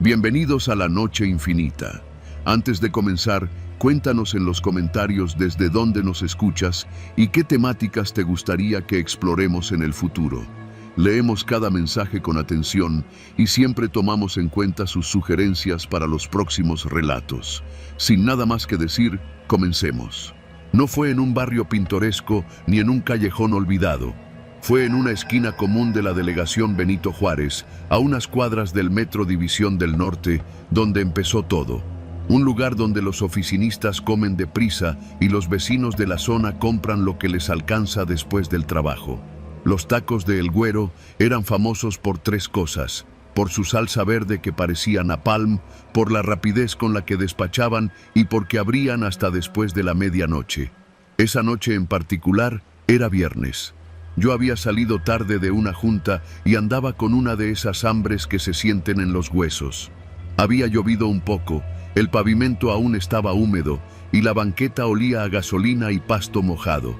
Bienvenidos a la Noche Infinita. Antes de comenzar, cuéntanos en los comentarios desde dónde nos escuchas y qué temáticas te gustaría que exploremos en el futuro. Leemos cada mensaje con atención y siempre tomamos en cuenta sus sugerencias para los próximos relatos. Sin nada más que decir, comencemos. No fue en un barrio pintoresco ni en un callejón olvidado. Fue en una esquina común de la delegación Benito Juárez, a unas cuadras del Metro División del Norte, donde empezó todo. Un lugar donde los oficinistas comen deprisa y los vecinos de la zona compran lo que les alcanza después del trabajo. Los tacos de El Güero eran famosos por tres cosas: por su salsa verde que parecía napalm, por la rapidez con la que despachaban y porque abrían hasta después de la medianoche. Esa noche en particular era viernes. Yo había salido tarde de una junta y andaba con una de esas hambres que se sienten en los huesos. Había llovido un poco, el pavimento aún estaba húmedo y la banqueta olía a gasolina y pasto mojado.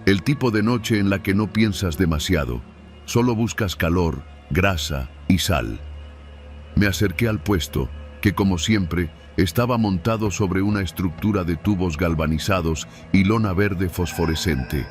El tipo de noche en la que no piensas demasiado, solo buscas calor, grasa y sal. Me acerqué al puesto, que como siempre, estaba montado sobre una estructura de tubos galvanizados y lona verde fosforescente.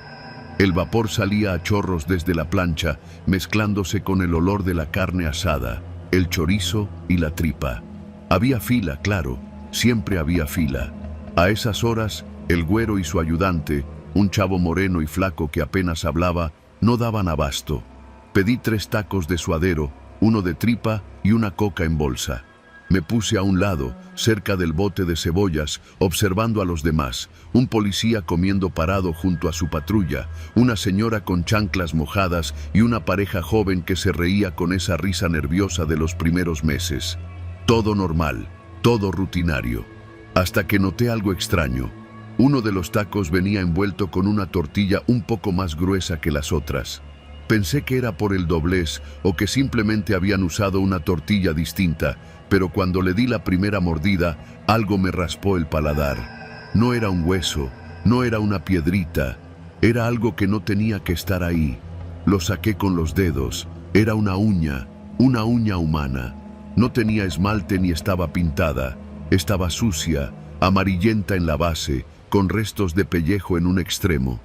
El vapor salía a chorros desde la plancha, mezclándose con el olor de la carne asada, el chorizo y la tripa. Había fila, claro, siempre había fila. A esas horas, El Güero y su ayudante, un chavo moreno y flaco que apenas hablaba, no daban abasto. Pedí 3 tacos de suadero, uno de tripa y una coca en bolsa. Me puse a un lado, cerca del bote de cebollas, observando a los demás. Un policía comiendo parado junto a su patrulla, una señora con chanclas mojadas y una pareja joven que se reía con esa risa nerviosa de los primeros meses. Todo normal, todo rutinario. Hasta que noté algo extraño. Uno de los tacos venía envuelto con una tortilla un poco más gruesa que las otras. Pensé que era por el doblez o que simplemente habían usado una tortilla distinta, pero cuando le di la primera mordida, algo me raspó el paladar. No era un hueso, no era una piedrita, era algo que no tenía que estar ahí. Lo saqué con los dedos, era una uña humana. No tenía esmalte ni estaba pintada, estaba sucia, amarillenta en la base, con restos de pellejo en un extremo.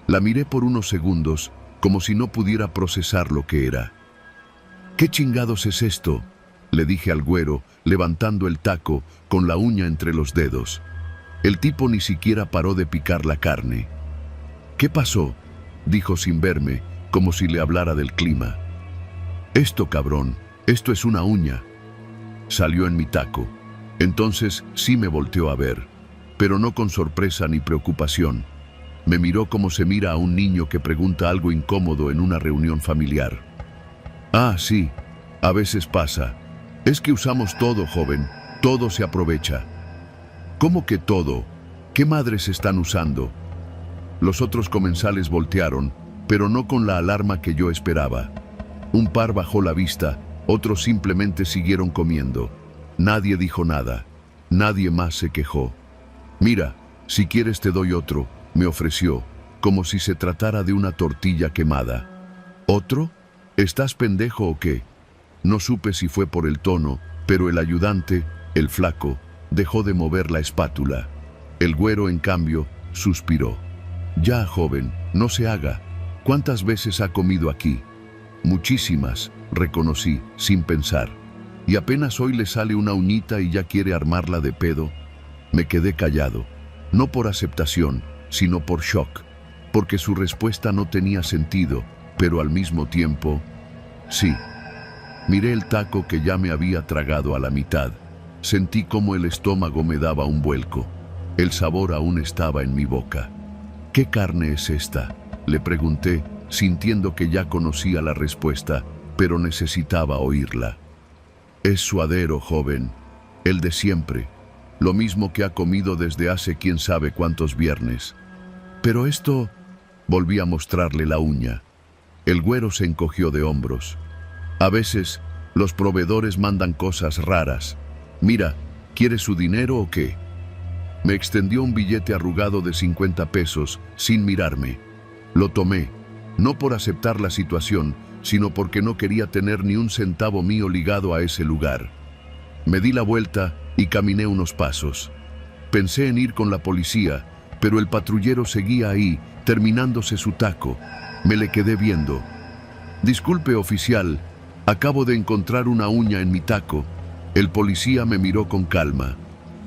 La miré por unos segundos, como si no pudiera procesar lo que era. ¿Qué chingados es esto?, le dije al Güero, levantando el taco, con la uña entre los dedos. El tipo ni siquiera paró de picar la carne. ¿Qué pasó?, dijo sin verme, como si le hablara del clima. Esto, cabrón, esto es una uña. Salió en mi taco. Entonces sí me volteó a ver, pero no con sorpresa ni preocupación. Me miró como se mira a un niño que pregunta algo incómodo en una reunión familiar. Ah, sí, a veces pasa. Es que usamos todo, joven, todo se aprovecha. ¿Cómo que todo? ¿Qué madres están usando? Los otros comensales voltearon, pero no con la alarma que yo esperaba. Un par bajó la vista, otros simplemente siguieron comiendo. Nadie dijo nada, nadie más se quejó. Mira, si quieres te doy otro, me ofreció, como si se tratara de una tortilla quemada. ¿Otro? ¿Estás pendejo o qué? No supe si fue por el tono, pero el ayudante, el flaco, dejó de mover la espátula. El Güero, en cambio, suspiró. Ya, joven, no se haga. ¿Cuántas veces ha comido aquí? Muchísimas, reconocí, sin pensar. Y apenas hoy le sale una uñita y ya quiere armarla de pedo. Me quedé callado, no por aceptación, sino por shock, porque su respuesta no tenía sentido, pero al mismo tiempo, sí. Miré el taco que ya me había tragado a la mitad. Sentí como el estómago me daba un vuelco. El sabor aún estaba en mi boca. ¿Qué carne es esta?, le pregunté, sintiendo que ya conocía la respuesta, pero necesitaba oírla. Es suadero, joven, el de siempre, lo mismo que ha comido desde hace quién sabe cuántos viernes. Pero esto... Volví a mostrarle la uña. El Güero se encogió de hombros. A veces, los proveedores mandan cosas raras. Mira, ¿quieres su dinero o qué? Me extendió un billete arrugado de 50 pesos, sin mirarme. Lo tomé, no por aceptar la situación, sino porque no quería tener ni un centavo mío ligado a ese lugar. Me di la vuelta y caminé unos pasos. Pensé en ir con la policía, pero el patrullero seguía ahí, terminándose su taco. Me le quedé viendo. «Disculpe, oficial, acabo de encontrar una uña en mi taco». El policía me miró con calma.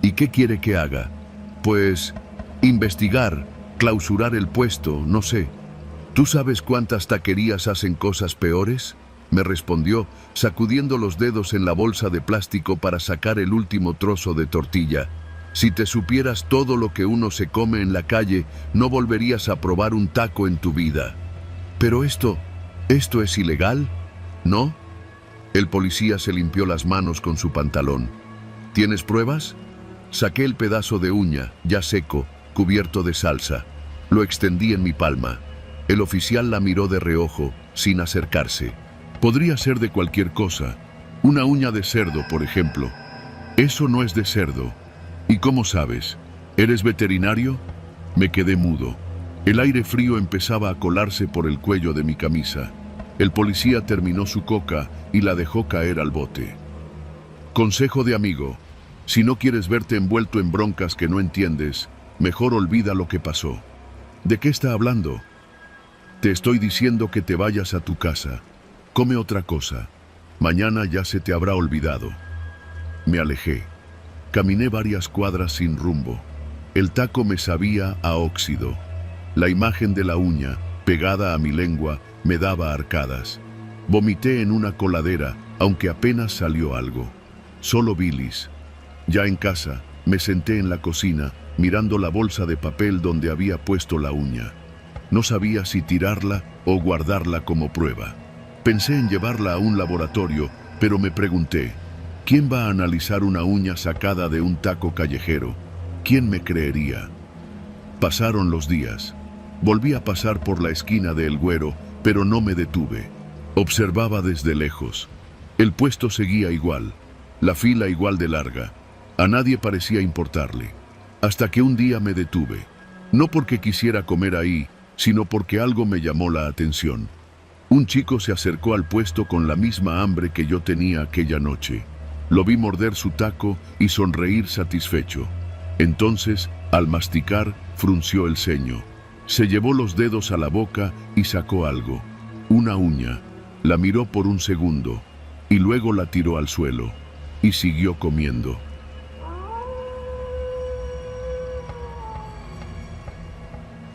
«¿Y qué quiere que haga?» «Pues, investigar, clausurar el puesto, no sé». «¿Tú sabes cuántas taquerías hacen cosas peores?», me respondió, sacudiendo los dedos en la bolsa de plástico para sacar el último trozo de tortilla. «Si te supieras todo lo que uno se come en la calle, no volverías a probar un taco en tu vida». «Pero ¿esto es ilegal? ¿No?». El policía se limpió las manos con su pantalón. «¿Tienes pruebas?». Saqué el pedazo de uña, ya seco, cubierto de salsa. Lo extendí en mi palma. El oficial la miró de reojo, sin acercarse. «Podría ser de cualquier cosa. Una uña de cerdo, por ejemplo». «Eso no es de cerdo». «¿Y cómo sabes? ¿Eres veterinario?». Me quedé mudo. El aire frío empezaba a colarse por el cuello de mi camisa. El policía terminó su coca y la dejó caer al bote. «Consejo de amigo. Si no quieres verte envuelto en broncas que no entiendes, mejor olvida lo que pasó». «¿De qué está hablando?». «Te estoy diciendo que te vayas a tu casa. Come otra cosa. Mañana ya se te habrá olvidado». Me alejé. Caminé varias cuadras sin rumbo. El taco me sabía a óxido. La imagen de la uña, pegada a mi lengua, me daba arcadas. Vomité en una coladera, aunque apenas salió algo. Solo bilis. Ya en casa, me senté en la cocina, mirando la bolsa de papel donde había puesto la uña. No sabía si tirarla o guardarla como prueba. Pensé en llevarla a un laboratorio, pero me pregunté, ¿quién va a analizar una uña sacada de un taco callejero? ¿Quién me creería? Pasaron los días. Volví a pasar por la esquina de El Güero, pero no me detuve. Observaba desde lejos. El puesto seguía igual, la fila igual de larga. A nadie parecía importarle. Hasta que un día me detuve. No porque quisiera comer ahí, sino porque algo me llamó la atención. Un chico se acercó al puesto con la misma hambre que yo tenía aquella noche. Lo vi morder su taco y sonreír satisfecho. Entonces, al masticar, frunció el ceño. Se llevó los dedos a la boca y sacó algo. Una uña. La miró por un segundo y luego la tiró al suelo y siguió comiendo.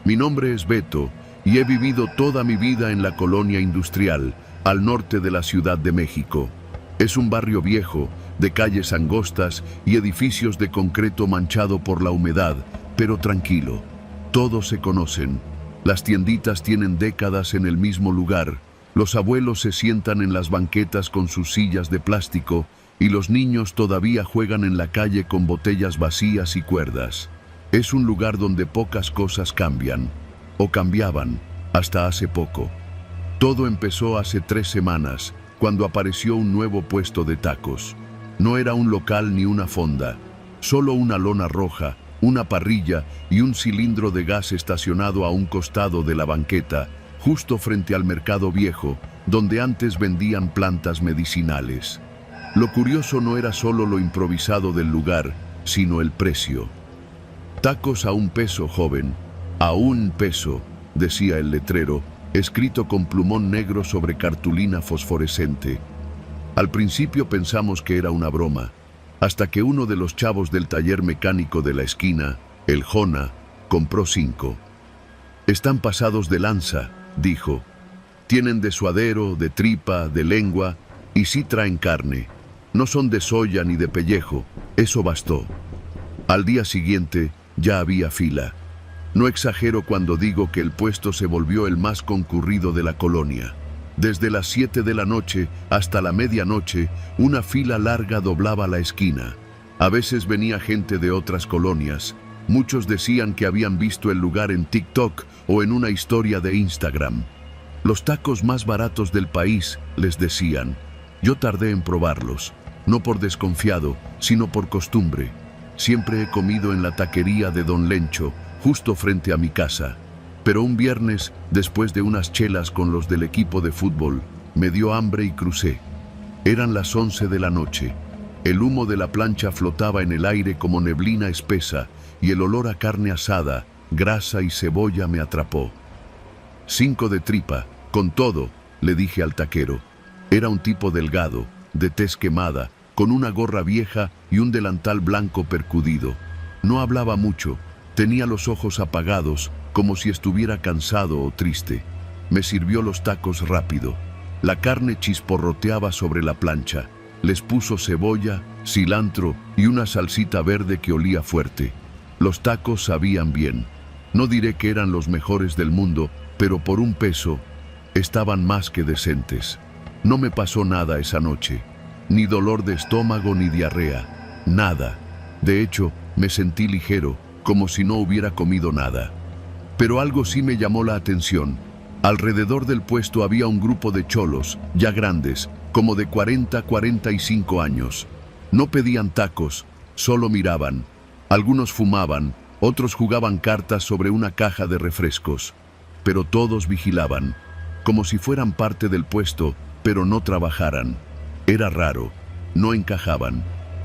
Mi nombre es Beto y he vivido toda mi vida en la colonia industrial, al norte de la Ciudad de México. Es un barrio viejo, de calles angostas y edificios de concreto manchado por la humedad, pero tranquilo. Todos se conocen. Las tienditas tienen décadas en el mismo lugar. Los abuelos se sientan en las banquetas con sus sillas de plástico y los niños todavía juegan en la calle con botellas vacías y cuerdas. Es un lugar donde pocas cosas cambian, o cambiaban, hasta hace poco. Todo empezó hace 3 semanas, cuando apareció un nuevo puesto de tacos. No era un local ni una fonda, solo una lona roja, una parrilla y un cilindro de gas estacionado a un costado de la banqueta, justo frente al mercado viejo, donde antes vendían plantas medicinales. Lo curioso no era solo lo improvisado del lugar, sino el precio. «Tacos a $1, joven. A $1», decía el letrero, escrito con plumón negro sobre cartulina fosforescente. Al principio pensamos que era una broma, hasta que uno de los chavos del taller mecánico de la esquina, el Jona, compró 5. «Están pasados de lanza», dijo. «Tienen de suadero, de tripa, de lengua, y sí traen carne. No son de soya ni de pellejo, eso bastó». Al día siguiente ya había fila. No exagero cuando digo que el puesto se volvió el más concurrido de la colonia. Desde las 7 de la noche hasta la medianoche, una fila larga doblaba la esquina. A veces venía gente de otras colonias. Muchos decían que habían visto el lugar en TikTok o en una historia de Instagram. «Los tacos más baratos del país», les decían. Yo tardé en probarlos, no por desconfiado, sino por costumbre. Siempre he comido en la taquería de Don Lencho, justo frente a mi casa. Pero un viernes, después de unas chelas con los del equipo de fútbol, me dio hambre y crucé. Eran las 11 de la noche. El humo de la plancha flotaba en el aire como neblina espesa y el olor a carne asada, grasa y cebolla me atrapó. 5 de tripa, con todo, le dije al taquero. Era un tipo delgado, de tez quemada, con una gorra vieja y un delantal blanco percudido. No hablaba mucho, tenía los ojos apagados, como si estuviera cansado o triste. Me sirvió los tacos rápido. La carne chisporroteaba sobre la plancha. Les puso cebolla, cilantro y una salsita verde que olía fuerte. Los tacos sabían bien. No diré que eran los mejores del mundo, pero por un peso estaban más que decentes. No me pasó nada esa noche. Ni dolor de estómago ni diarrea. Nada. De hecho, me sentí ligero, como si no hubiera comido nada. Pero algo sí me llamó la atención. Alrededor del puesto había un grupo de cholos, ya grandes, como de 40-45 años. No pedían tacos, solo miraban. Algunos fumaban, otros jugaban cartas sobre una caja de refrescos. Pero todos vigilaban, como si fueran parte del puesto, pero no trabajaran. Era raro, no encajaban.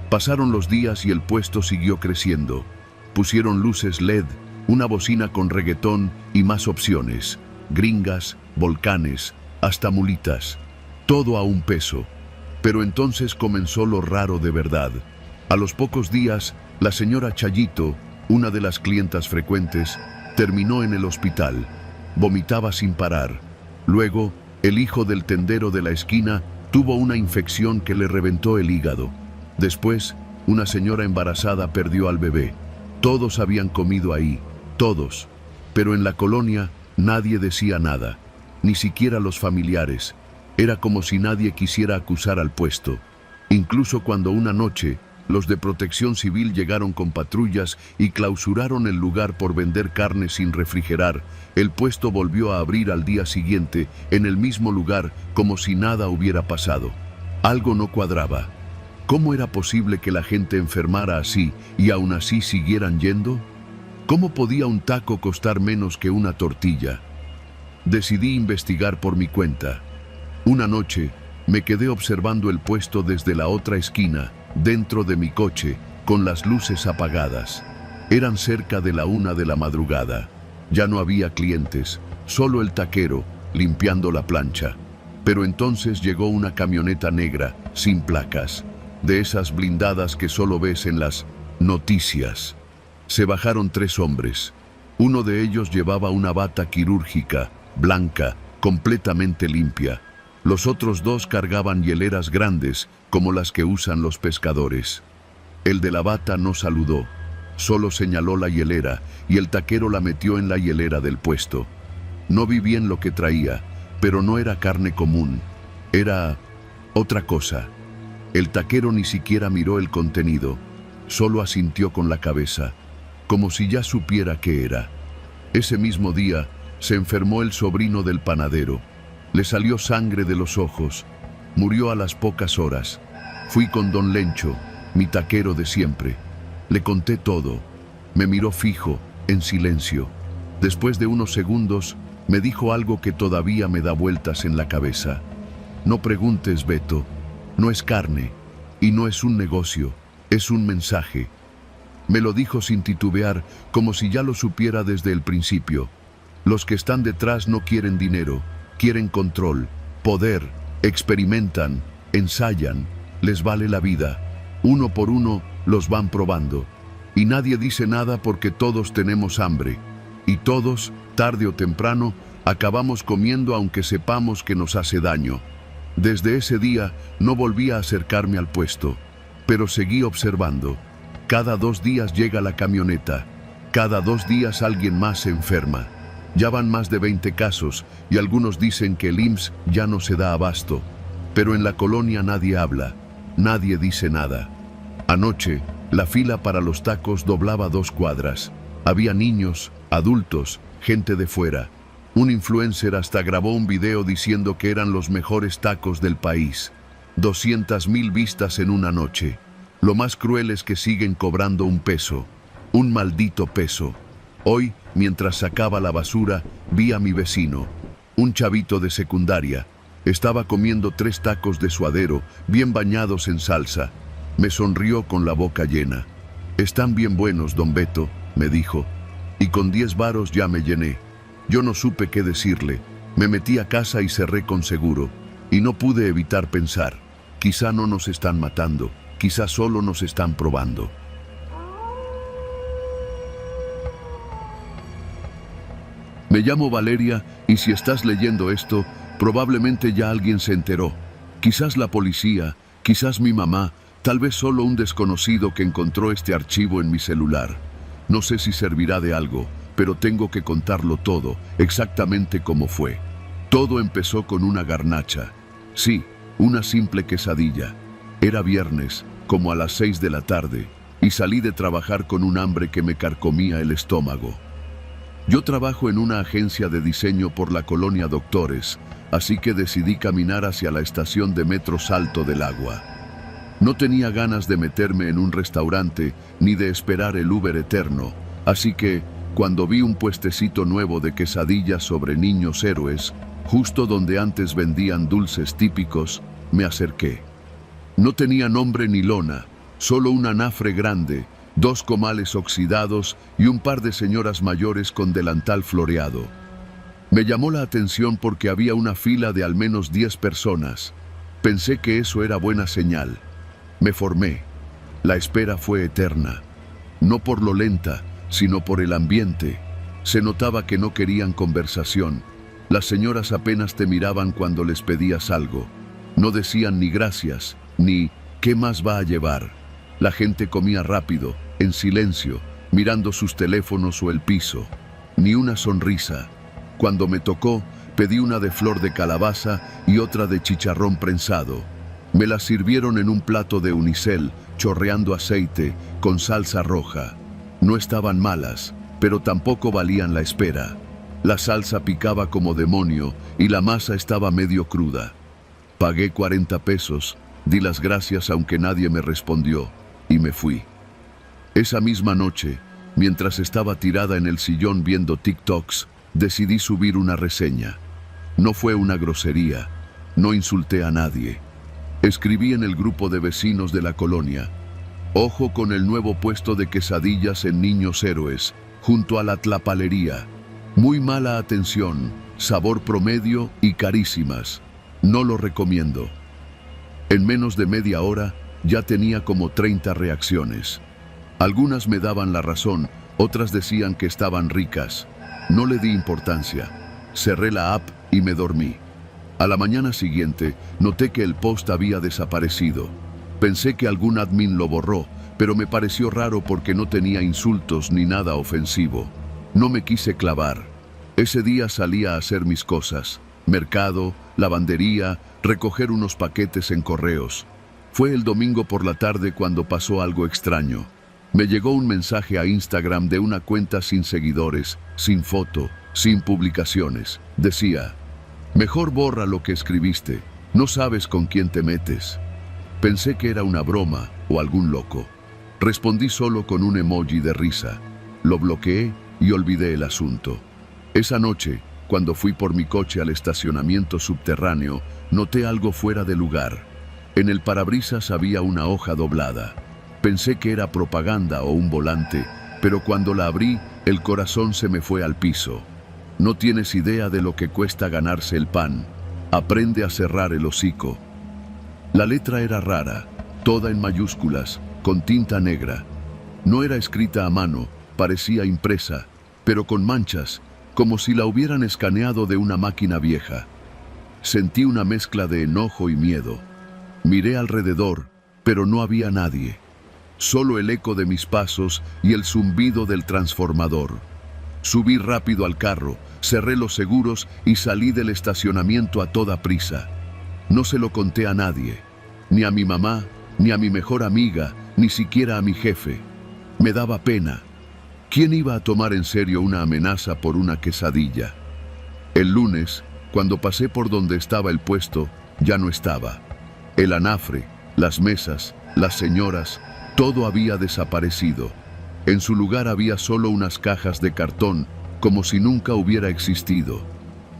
Pasaron los días y el puesto siguió creciendo. Pusieron luces LED, una bocina con reggaetón y más opciones. Gringas, volcanes, hasta mulitas. Todo a un peso. Pero entonces comenzó lo raro de verdad. A los pocos días, la señora Chayito, una de las clientas frecuentes, terminó en el hospital. Vomitaba sin parar. Luego, el hijo del tendero de la esquina tuvo una infección que le reventó el hígado. Después, una señora embarazada perdió al bebé. Todos habían comido ahí, todos. Pero en la colonia nadie decía nada, ni siquiera los familiares. Era como si nadie quisiera acusar al puesto. Incluso cuando una noche, los de Protección Civil llegaron con patrullas y clausuraron el lugar por vender carne sin refrigerar, el puesto volvió a abrir al día siguiente, en el mismo lugar, como si nada hubiera pasado. Algo no cuadraba. ¿Cómo era posible que la gente enfermara así y aún así siguieran yendo? ¿Cómo podía un taco costar menos que una tortilla? Decidí investigar por mi cuenta. Una noche, me quedé observando el puesto desde la otra esquina, dentro de mi coche, con las luces apagadas. Eran cerca de la 1 de la madrugada. Ya no había clientes, solo el taquero, limpiando la plancha. Pero entonces llegó una camioneta negra, sin placas, de esas blindadas que solo ves en las noticias. Se bajaron 3 hombres. Uno de ellos llevaba una bata quirúrgica, blanca, completamente limpia. Los otros 2 cargaban hieleras grandes, como las que usan los pescadores. El de la bata no saludó, solo señaló la hielera y el taquero la metió en la hielera del puesto. No vi bien lo que traía, pero no era carne común, era otra cosa. El taquero ni siquiera miró el contenido, solo asintió con la cabeza, como si ya supiera qué era. Ese mismo día se enfermó el sobrino del panadero. Le salió sangre de los ojos. Murió a las pocas horas. Fui con don Lencho, mi taquero de siempre. Le conté todo. Me miró fijo, en silencio. Después de unos segundos, me dijo algo que todavía me da vueltas en la cabeza. No preguntes, Beto. No es carne, y no es un negocio, es un mensaje. Me lo dijo sin titubear, como si ya lo supiera desde el principio. Los que están detrás no quieren dinero, quieren control, poder, experimentan, ensayan, les vale la vida. Uno por uno los van probando. Y nadie dice nada porque todos tenemos hambre. Y todos, tarde o temprano, acabamos comiendo aunque sepamos que nos hace daño. Desde ese día no volví a acercarme al puesto, pero seguí observando. Cada 2 días llega la camioneta. Cada 2 días alguien más se enferma. Ya van más de 20 casos y algunos dicen que el IMSS ya no se da abasto. Pero en la colonia nadie habla, nadie dice nada. Anoche, la fila para los tacos doblaba 2 cuadras. Había niños, adultos, gente de fuera. Un influencer hasta grabó un video diciendo que eran los mejores tacos del país. 200,000 vistas en una noche. Lo más cruel es que siguen cobrando un peso. Un maldito peso. Hoy, mientras sacaba la basura, vi a mi vecino, un chavito de secundaria. Estaba comiendo 3 tacos de suadero, bien bañados en salsa. Me sonrió con la boca llena. «Están bien buenos, don Beto», me dijo, y con 10 varos ya me llené. Yo no supe qué decirle. Me metí a casa y cerré con seguro, y no pude evitar pensar, quizá no nos están matando, quizá solo nos están probando. Me llamo Valeria, y si estás leyendo esto, probablemente ya alguien se enteró. Quizás la policía, quizás mi mamá, tal vez solo un desconocido que encontró este archivo en mi celular. No sé si servirá de algo, pero tengo que contarlo todo, exactamente como fue. Todo empezó con una garnacha. Sí, una simple quesadilla. Era viernes, como a las 6 de la tarde, y salí de trabajar con un hambre que me carcomía el estómago. Yo trabajo en una agencia de diseño por la colonia Doctores, así que decidí caminar hacia la estación de metro Salto del Agua. No tenía ganas de meterme en un restaurante ni de esperar el Uber eterno, así que, cuando vi un puestecito nuevo de quesadillas sobre niños héroes, justo donde antes vendían dulces típicos, me acerqué. No tenía nombre ni lona, solo un anafre grande, 2 comales oxidados y un par de señoras mayores con delantal floreado. Me llamó la atención porque había una fila de al menos 10 personas. Pensé que eso era buena señal. Me formé. La espera fue eterna. No por lo lenta, sino por el ambiente. Se notaba que no querían conversación. Las señoras apenas te miraban cuando les pedías algo. No decían ni gracias, ni ¿qué más va a llevar? La gente comía rápido, en silencio, mirando sus teléfonos o el piso. Ni una sonrisa. Cuando me tocó, pedí una de flor de calabaza y otra de chicharrón prensado. Me las sirvieron en un plato de unicel, chorreando aceite, con salsa roja. No estaban malas, pero tampoco valían la espera. La salsa picaba como demonio y la masa estaba medio cruda. Pagué 40 pesos, di las gracias aunque nadie me respondió, y me fui. Esa misma noche, mientras estaba tirada en el sillón viendo TikToks, decidí subir una reseña. No fue una grosería, no insulté a nadie. Escribí en el grupo de vecinos de la colonia: «Ojo con el nuevo puesto de quesadillas en Niños Héroes, junto a la tlapalería. Muy mala atención, sabor promedio y carísimas. No lo recomiendo». En menos de media hora, ya tenía como 30 reacciones. Algunas me daban la razón, otras decían que estaban ricas. No le di importancia. Cerré la app y me dormí. A la mañana siguiente, noté que el post había desaparecido. Pensé que algún admin lo borró, pero me pareció raro porque no tenía insultos ni nada ofensivo. No me quise clavar. Ese día salí a hacer mis cosas: mercado, lavandería, recoger unos paquetes en correos. Fue el domingo por la tarde cuando pasó algo extraño. Me llegó un mensaje a Instagram de una cuenta sin seguidores, sin foto, sin publicaciones. Decía: «Mejor borra lo que escribiste, no sabes con quién te metes». Pensé que era una broma o algún loco. Respondí solo con un emoji de risa. Lo bloqueé y olvidé el asunto. Esa noche, cuando fui por mi coche al estacionamiento subterráneo, noté algo fuera de lugar. En el parabrisas había una hoja doblada. Pensé que era propaganda o un volante, pero cuando la abrí, el corazón se me fue al piso. No tienes idea de lo que cuesta ganarse el pan. Aprende a cerrar el hocico. La letra era rara, toda en mayúsculas, con tinta negra. No era escrita a mano, parecía impresa, pero con manchas, como si la hubieran escaneado de una máquina vieja. Sentí una mezcla de enojo y miedo. Miré alrededor, pero no había nadie. Solo el eco de mis pasos y el zumbido del transformador. Subí rápido al carro, cerré los seguros y salí del estacionamiento a toda prisa. No se lo conté a nadie, ni a mi mamá, ni a mi mejor amiga, ni siquiera a mi jefe. Me daba pena. ¿Quién iba a tomar en serio una amenaza por una quesadilla? El lunes, cuando pasé por donde estaba el puesto, ya no estaba. El anafre, las mesas, las señoras, todo había desaparecido. En su lugar había solo unas cajas de cartón, como si nunca hubiera existido.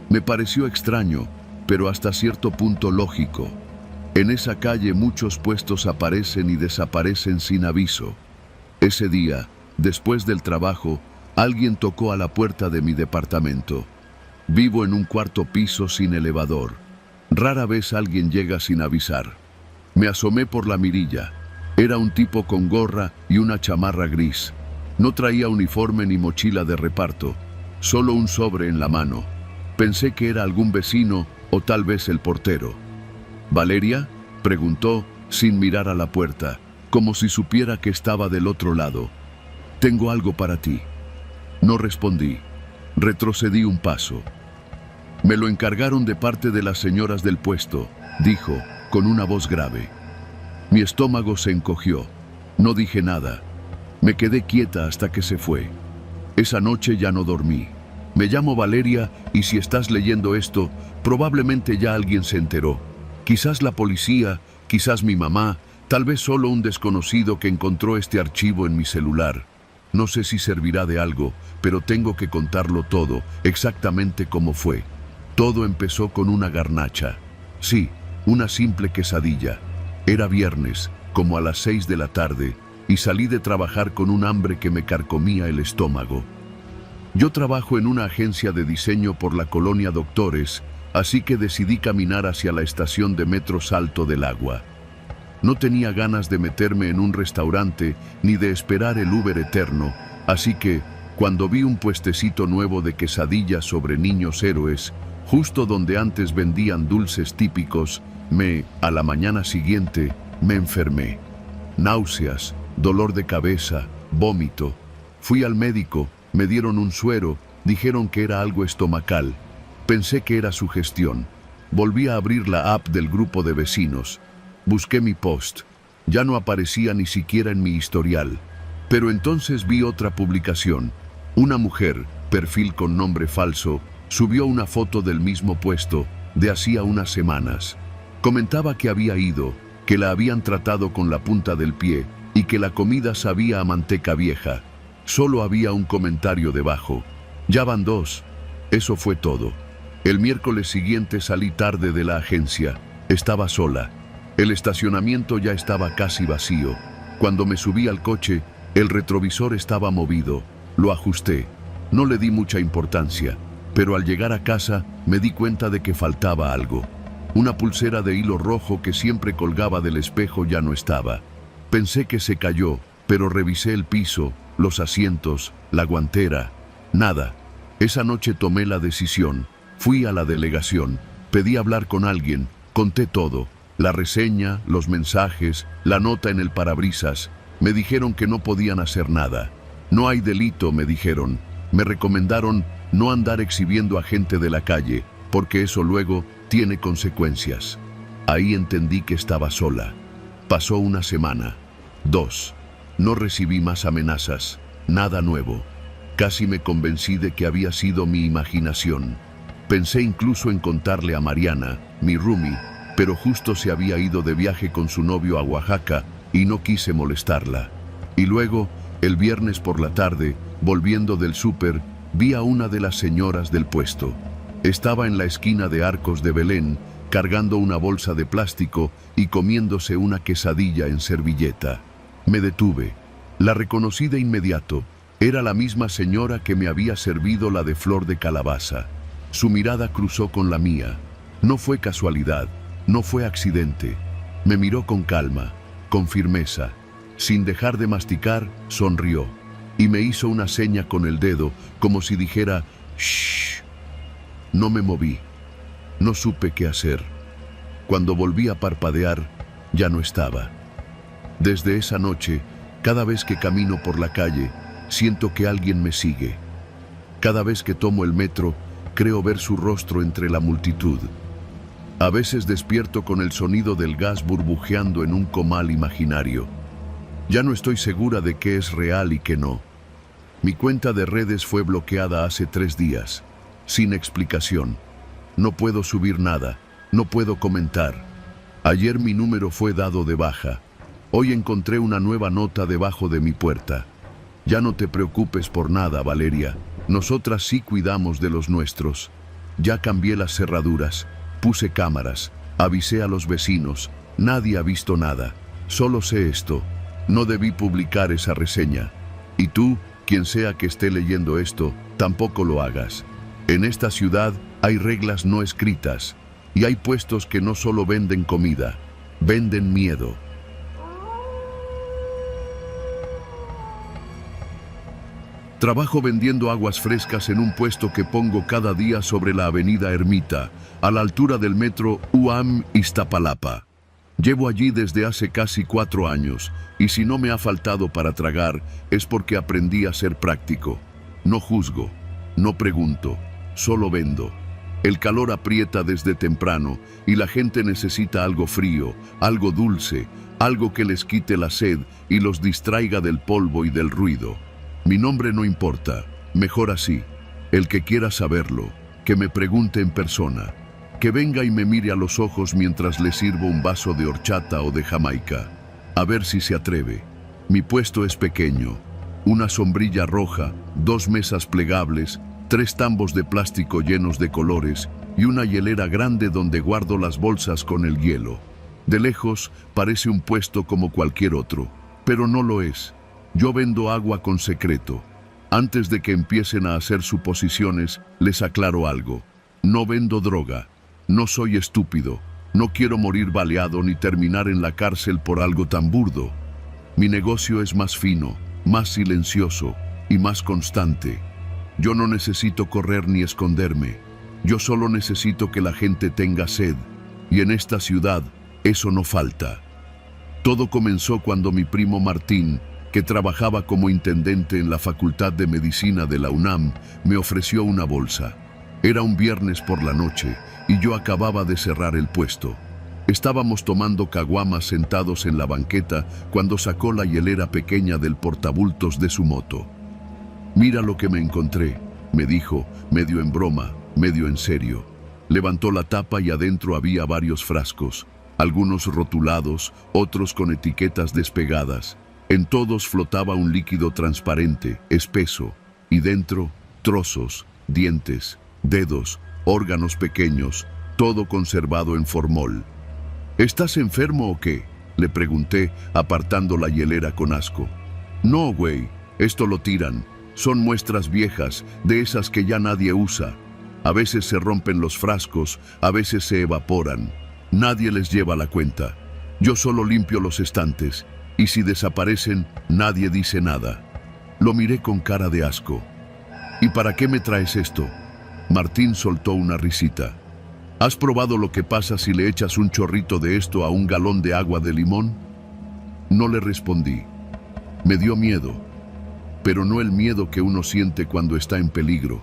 Me pareció extraño, pero hasta cierto punto lógico. En esa calle muchos puestos aparecen y desaparecen sin aviso. Ese día, después del trabajo, alguien tocó a la puerta de mi departamento. Vivo en un cuarto piso sin elevador. Rara vez alguien llega sin avisar. Me asomé por la mirilla. Era un tipo con gorra y una chamarra gris. No traía uniforme ni mochila de reparto, solo un sobre en la mano. Pensé que era algún vecino o tal vez el portero. ¿Valeria?, preguntó sin mirar a la puerta, como si supiera que estaba del otro lado. «Tengo algo para ti». No respondí. Retrocedí un paso. «Me lo encargaron de parte de las señoras del puesto», dijo, con una voz grave. Mi estómago se encogió. No dije nada. Me quedé quieta hasta que se fue. Esa noche ya no dormí. Me llamo Valeria y si estás leyendo esto, probablemente ya alguien se enteró. Quizás la policía, quizás mi mamá, tal vez solo un desconocido que encontró este archivo en mi celular. No sé si servirá de algo, pero tengo que contarlo todo, exactamente como fue. Todo empezó con una garnacha. Sí, una simple quesadilla. Era viernes, como a las 6 de la tarde, y salí de trabajar con un hambre que me carcomía el estómago. Yo trabajo en una agencia de diseño por la colonia Doctores, así que decidí caminar hacia la estación de metro Salto del Agua. No tenía ganas de meterme en un restaurante ni de esperar el Uber eterno, así que, cuando vi un puestecito nuevo de quesadillas sobre niños héroes, justo donde antes vendían dulces típicos, a la mañana siguiente, me enfermé. Náuseas, dolor de cabeza, vómito. Fui al médico, me dieron un suero, dijeron que era algo estomacal. Pensé que era sugestión. Volví a abrir la app del grupo de vecinos. Busqué mi post. Ya no aparecía ni siquiera en mi historial. Pero entonces vi otra publicación. Una mujer, perfil con nombre falso, subió una foto del mismo puesto, de hacía unas semanas. Comentaba que había ido, que la habían tratado con la punta del pie y que la comida sabía a manteca vieja. Solo había un comentario debajo. Ya van 2. Eso fue todo. El miércoles siguiente salí tarde de la agencia. Estaba sola. El estacionamiento ya estaba casi vacío. Cuando me subí al coche, el retrovisor estaba movido. Lo ajusté. No le di mucha importancia, pero al llegar a casa me di cuenta de que faltaba algo. Una pulsera de hilo rojo que siempre colgaba del espejo ya no estaba. Pensé que se cayó, pero revisé el piso, los asientos, la guantera. Nada. Esa noche tomé la decisión. Fui a la delegación. Pedí hablar con alguien. Conté todo. La reseña, los mensajes, la nota en el parabrisas. Me dijeron que no podían hacer nada. No hay delito, me dijeron. Me recomendaron no andar exhibiendo a gente de la calle, porque eso luego tiene consecuencias. Ahí entendí que estaba sola. Pasó una semana. 2. No recibí más amenazas. Nada nuevo. Casi me convencí de que había sido mi imaginación. Pensé incluso en contarle a Mariana, mi roomie, pero justo se había ido de viaje con su novio a Oaxaca y no quise molestarla. Y luego, el viernes por la tarde, volviendo del súper, vi a una de las señoras del puesto. Estaba en la esquina de Arcos de Belén, cargando una bolsa de plástico y comiéndose una quesadilla en servilleta. Me detuve. La reconocí de inmediato. Era la misma señora que me había servido la de flor de calabaza. Su mirada cruzó con la mía. No fue casualidad, no fue accidente. Me miró con calma, con firmeza. Sin dejar de masticar, sonrió. Y me hizo una seña con el dedo, como si dijera, «Shh». No me moví. No supe qué hacer. Cuando volví a parpadear, ya no estaba. Desde esa noche, cada vez que camino por la calle, siento que alguien me sigue. Cada vez que tomo el metro, creo ver su rostro entre la multitud. A veces despierto con el sonido del gas burbujeando en un comal imaginario. Ya no estoy segura de qué es real y qué no. Mi cuenta de redes fue bloqueada hace 3 días, sin explicación. No puedo subir nada, no puedo comentar. Ayer mi número fue dado de baja. Hoy encontré una nueva nota debajo de mi puerta. Ya no te preocupes por nada, Valeria. Nosotras sí cuidamos de los nuestros. Ya cambié las cerraduras, puse cámaras, avisé a los vecinos. Nadie ha visto nada. Solo sé esto. No debí publicar esa reseña. Y tú, quien sea que esté leyendo esto, tampoco lo hagas. En esta ciudad hay reglas no escritas. Y hay puestos que no solo venden comida, venden miedo. Trabajo vendiendo aguas frescas en un puesto que pongo cada día sobre la avenida Ermita, a la altura del metro UAM-Iztapalapa. Llevo allí desde hace casi 4 años, y si no me ha faltado para tragar, es porque aprendí a ser práctico. No juzgo, no pregunto, solo vendo. El calor aprieta desde temprano y la gente necesita algo frío, algo dulce, algo que les quite la sed y los distraiga del polvo y del ruido. Mi nombre no importa, mejor así. El que quiera saberlo, que me pregunte en persona, que venga y me mire a los ojos mientras le sirvo un vaso de horchata o de Jamaica, a ver si se atreve. Mi puesto es pequeño, una sombrilla roja, 2 mesas plegables, 3 tambos de plástico llenos de colores y una hielera grande donde guardo las bolsas con el hielo. De lejos parece un puesto como cualquier otro, pero no lo es. Yo vendo agua con secreto. Antes de que empiecen a hacer suposiciones, les aclaro algo. No vendo droga. No soy estúpido. No quiero morir baleado ni terminar en la cárcel por algo tan burdo. Mi negocio es más fino, más silencioso y más constante. Yo no necesito correr ni esconderme. Yo solo necesito que la gente tenga sed. Y en esta ciudad, eso no falta. Todo comenzó cuando mi primo Martín, que trabajaba como intendente en la Facultad de Medicina de la UNAM, me ofreció una bolsa. Era un viernes por la noche y yo acababa de cerrar el puesto. Estábamos tomando caguamas sentados en la banqueta cuando sacó la hielera pequeña del portabultos de su moto. «Mira lo que me encontré», me dijo, medio en broma, medio en serio. Levantó la tapa y adentro había varios frascos, algunos rotulados, otros con etiquetas despegadas. En todos flotaba un líquido transparente, espeso, y dentro, trozos, dientes, dedos, órganos pequeños, todo conservado en formol. «¿Estás enfermo o qué?», le pregunté, apartando la hielera con asco. «No, güey, esto lo tiran. Son muestras viejas, de esas que ya nadie usa. A veces se rompen los frascos, a veces se evaporan. Nadie les lleva la cuenta. Yo solo limpio los estantes. Y si desaparecen, nadie dice nada». Lo miré con cara de asco. «¿Y para qué me traes esto?». Martín soltó una risita. «¿Has probado lo que pasa si le echas un chorrito de esto a un galón de agua de limón?». No le respondí. Me dio miedo, pero no el miedo que uno siente cuando está en peligro.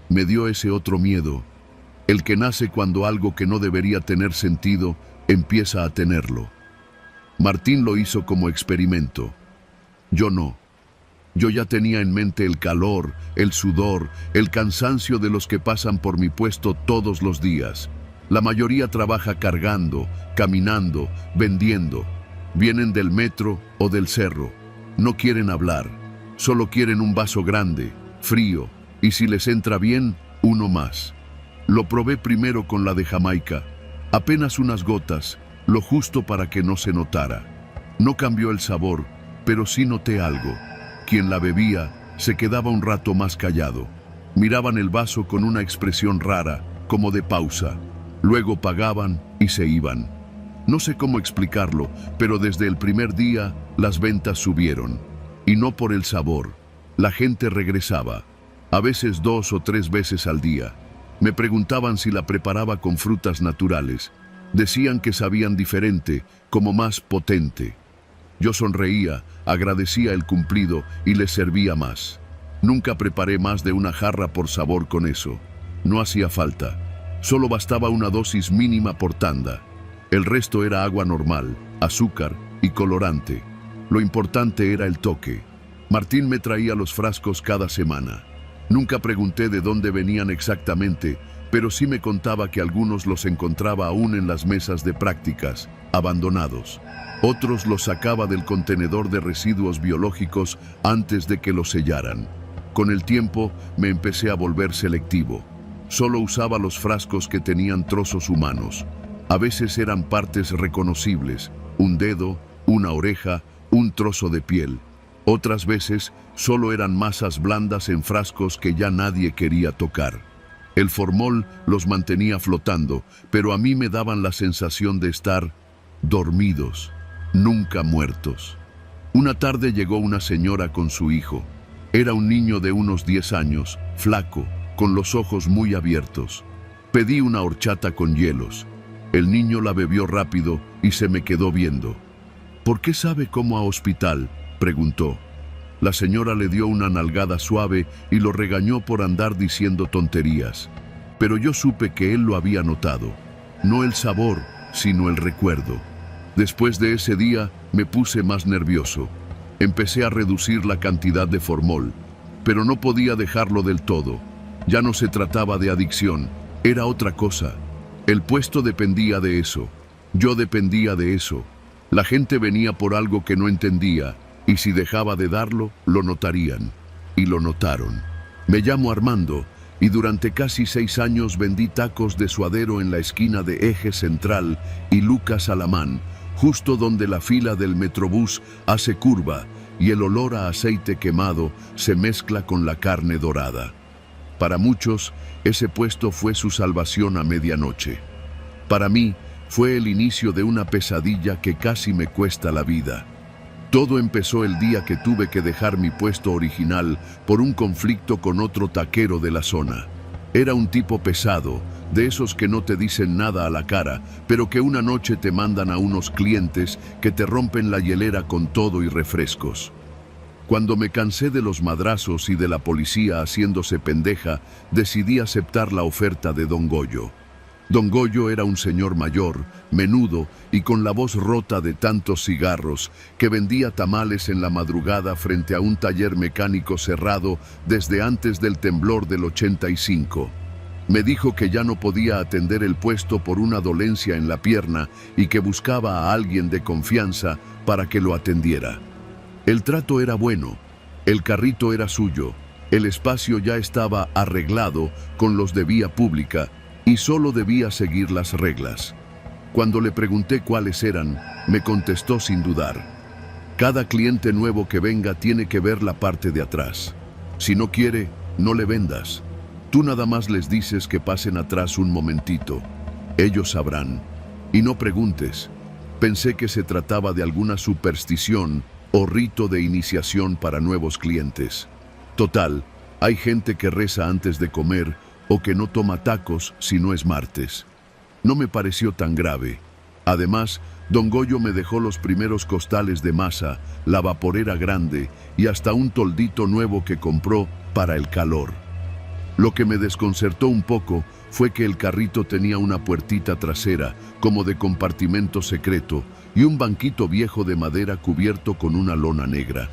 Me dio ese otro miedo, el que nace cuando algo que no debería tener sentido empieza a tenerlo. Martín lo hizo como experimento. Yo no. Yo ya tenía en mente el calor, el sudor, el cansancio de los que pasan por mi puesto todos los días. La mayoría trabaja cargando, caminando, vendiendo. Vienen del metro o del cerro. No quieren hablar. Solo quieren un vaso grande, frío, y si les entra bien, uno más. Lo probé primero con la de Jamaica. Apenas unas gotas, lo justo para que no se notara. No cambió el sabor, pero sí noté algo. Quien la bebía se quedaba un rato más callado. Miraban el vaso con una expresión rara, como de pausa. Luego pagaban y se iban. No sé cómo explicarlo, pero desde el primer día las ventas subieron. Y no por el sabor. La gente regresaba, a veces 2 o 3 veces al día. Me preguntaban si la preparaba con frutas naturales. Decían que sabían diferente, como más potente. Yo sonreía, agradecía el cumplido y les servía más. Nunca preparé más de una jarra por sabor con eso. No hacía falta. Solo bastaba una dosis mínima por tanda. El resto era agua normal, azúcar y colorante. Lo importante era el toque. Martín me traía los frascos cada semana. Nunca pregunté de dónde venían exactamente, pero sí me contaba que algunos los encontraba aún en las mesas de prácticas, abandonados. Otros los sacaba del contenedor de residuos biológicos antes de que los sellaran. Con el tiempo me empecé a volver selectivo. Solo usaba los frascos que tenían trozos humanos. A veces eran partes reconocibles, un dedo, una oreja, un trozo de piel. Otras veces solo eran masas blandas en frascos que ya nadie quería tocar. El formol los mantenía flotando, pero a mí me daban la sensación de estar dormidos, nunca muertos. Una tarde llegó una señora con su hijo. Era un niño de unos 10 años, flaco, con los ojos muy abiertos. Pedí una horchata con hielos. El niño la bebió rápido y se me quedó viendo. ¿Por qué sabe como a hospital?, preguntó. La señora le dio una nalgada suave y lo regañó por andar diciendo tonterías. Pero yo supe que él lo había notado. No el sabor, sino el recuerdo. Después de ese día me puse más nervioso. Empecé a reducir la cantidad de formol, pero no podía dejarlo del todo. Ya no se trataba de adicción, era otra cosa. El puesto dependía de eso. Yo dependía de eso. La gente venía por algo que no entendía, y si dejaba de darlo, lo notarían. Y lo notaron. Me llamo Armando, y durante casi 6 años vendí tacos de suadero en la esquina de Eje Central y Lucas Alamán, justo donde la fila del Metrobús hace curva y el olor a aceite quemado se mezcla con la carne dorada. Para muchos, ese puesto fue su salvación a medianoche. Para mí, fue el inicio de una pesadilla que casi me cuesta la vida. Todo empezó el día que tuve que dejar mi puesto original por un conflicto con otro taquero de la zona. Era un tipo pesado, de esos que no te dicen nada a la cara, pero que una noche te mandan a unos clientes que te rompen la hielera con todo y refrescos. Cuando me cansé de los madrazos y de la policía haciéndose pendeja, decidí aceptar la oferta de Don Goyo. Don Goyo era un señor mayor, menudo y con la voz rota de tantos cigarros, que vendía tamales en la madrugada frente a un taller mecánico cerrado desde antes del temblor del 85. Me dijo que ya no podía atender el puesto por una dolencia en la pierna y que buscaba a alguien de confianza para que lo atendiera. El trato era bueno, el carrito era suyo, el espacio ya estaba arreglado con los de vía pública y solo debía seguir las reglas. Cuando le pregunté cuáles eran, me contestó sin dudar. Cada cliente nuevo que venga tiene que ver la parte de atrás. Si no quiere, no le vendas. Tú nada más les dices que pasen atrás un momentito. Ellos sabrán. Y no preguntes. Pensé que se trataba de alguna superstición o rito de iniciación para nuevos clientes. Total, hay gente que reza antes de comer o que no toma tacos si no es martes. No me pareció tan grave. Además, Don Goyo me dejó los primeros costales de masa, la vaporera grande y hasta un toldito nuevo que compró para el calor. Lo que me desconcertó un poco fue que el carrito tenía una puertita trasera, como de compartimento secreto, y un banquito viejo de madera cubierto con una lona negra.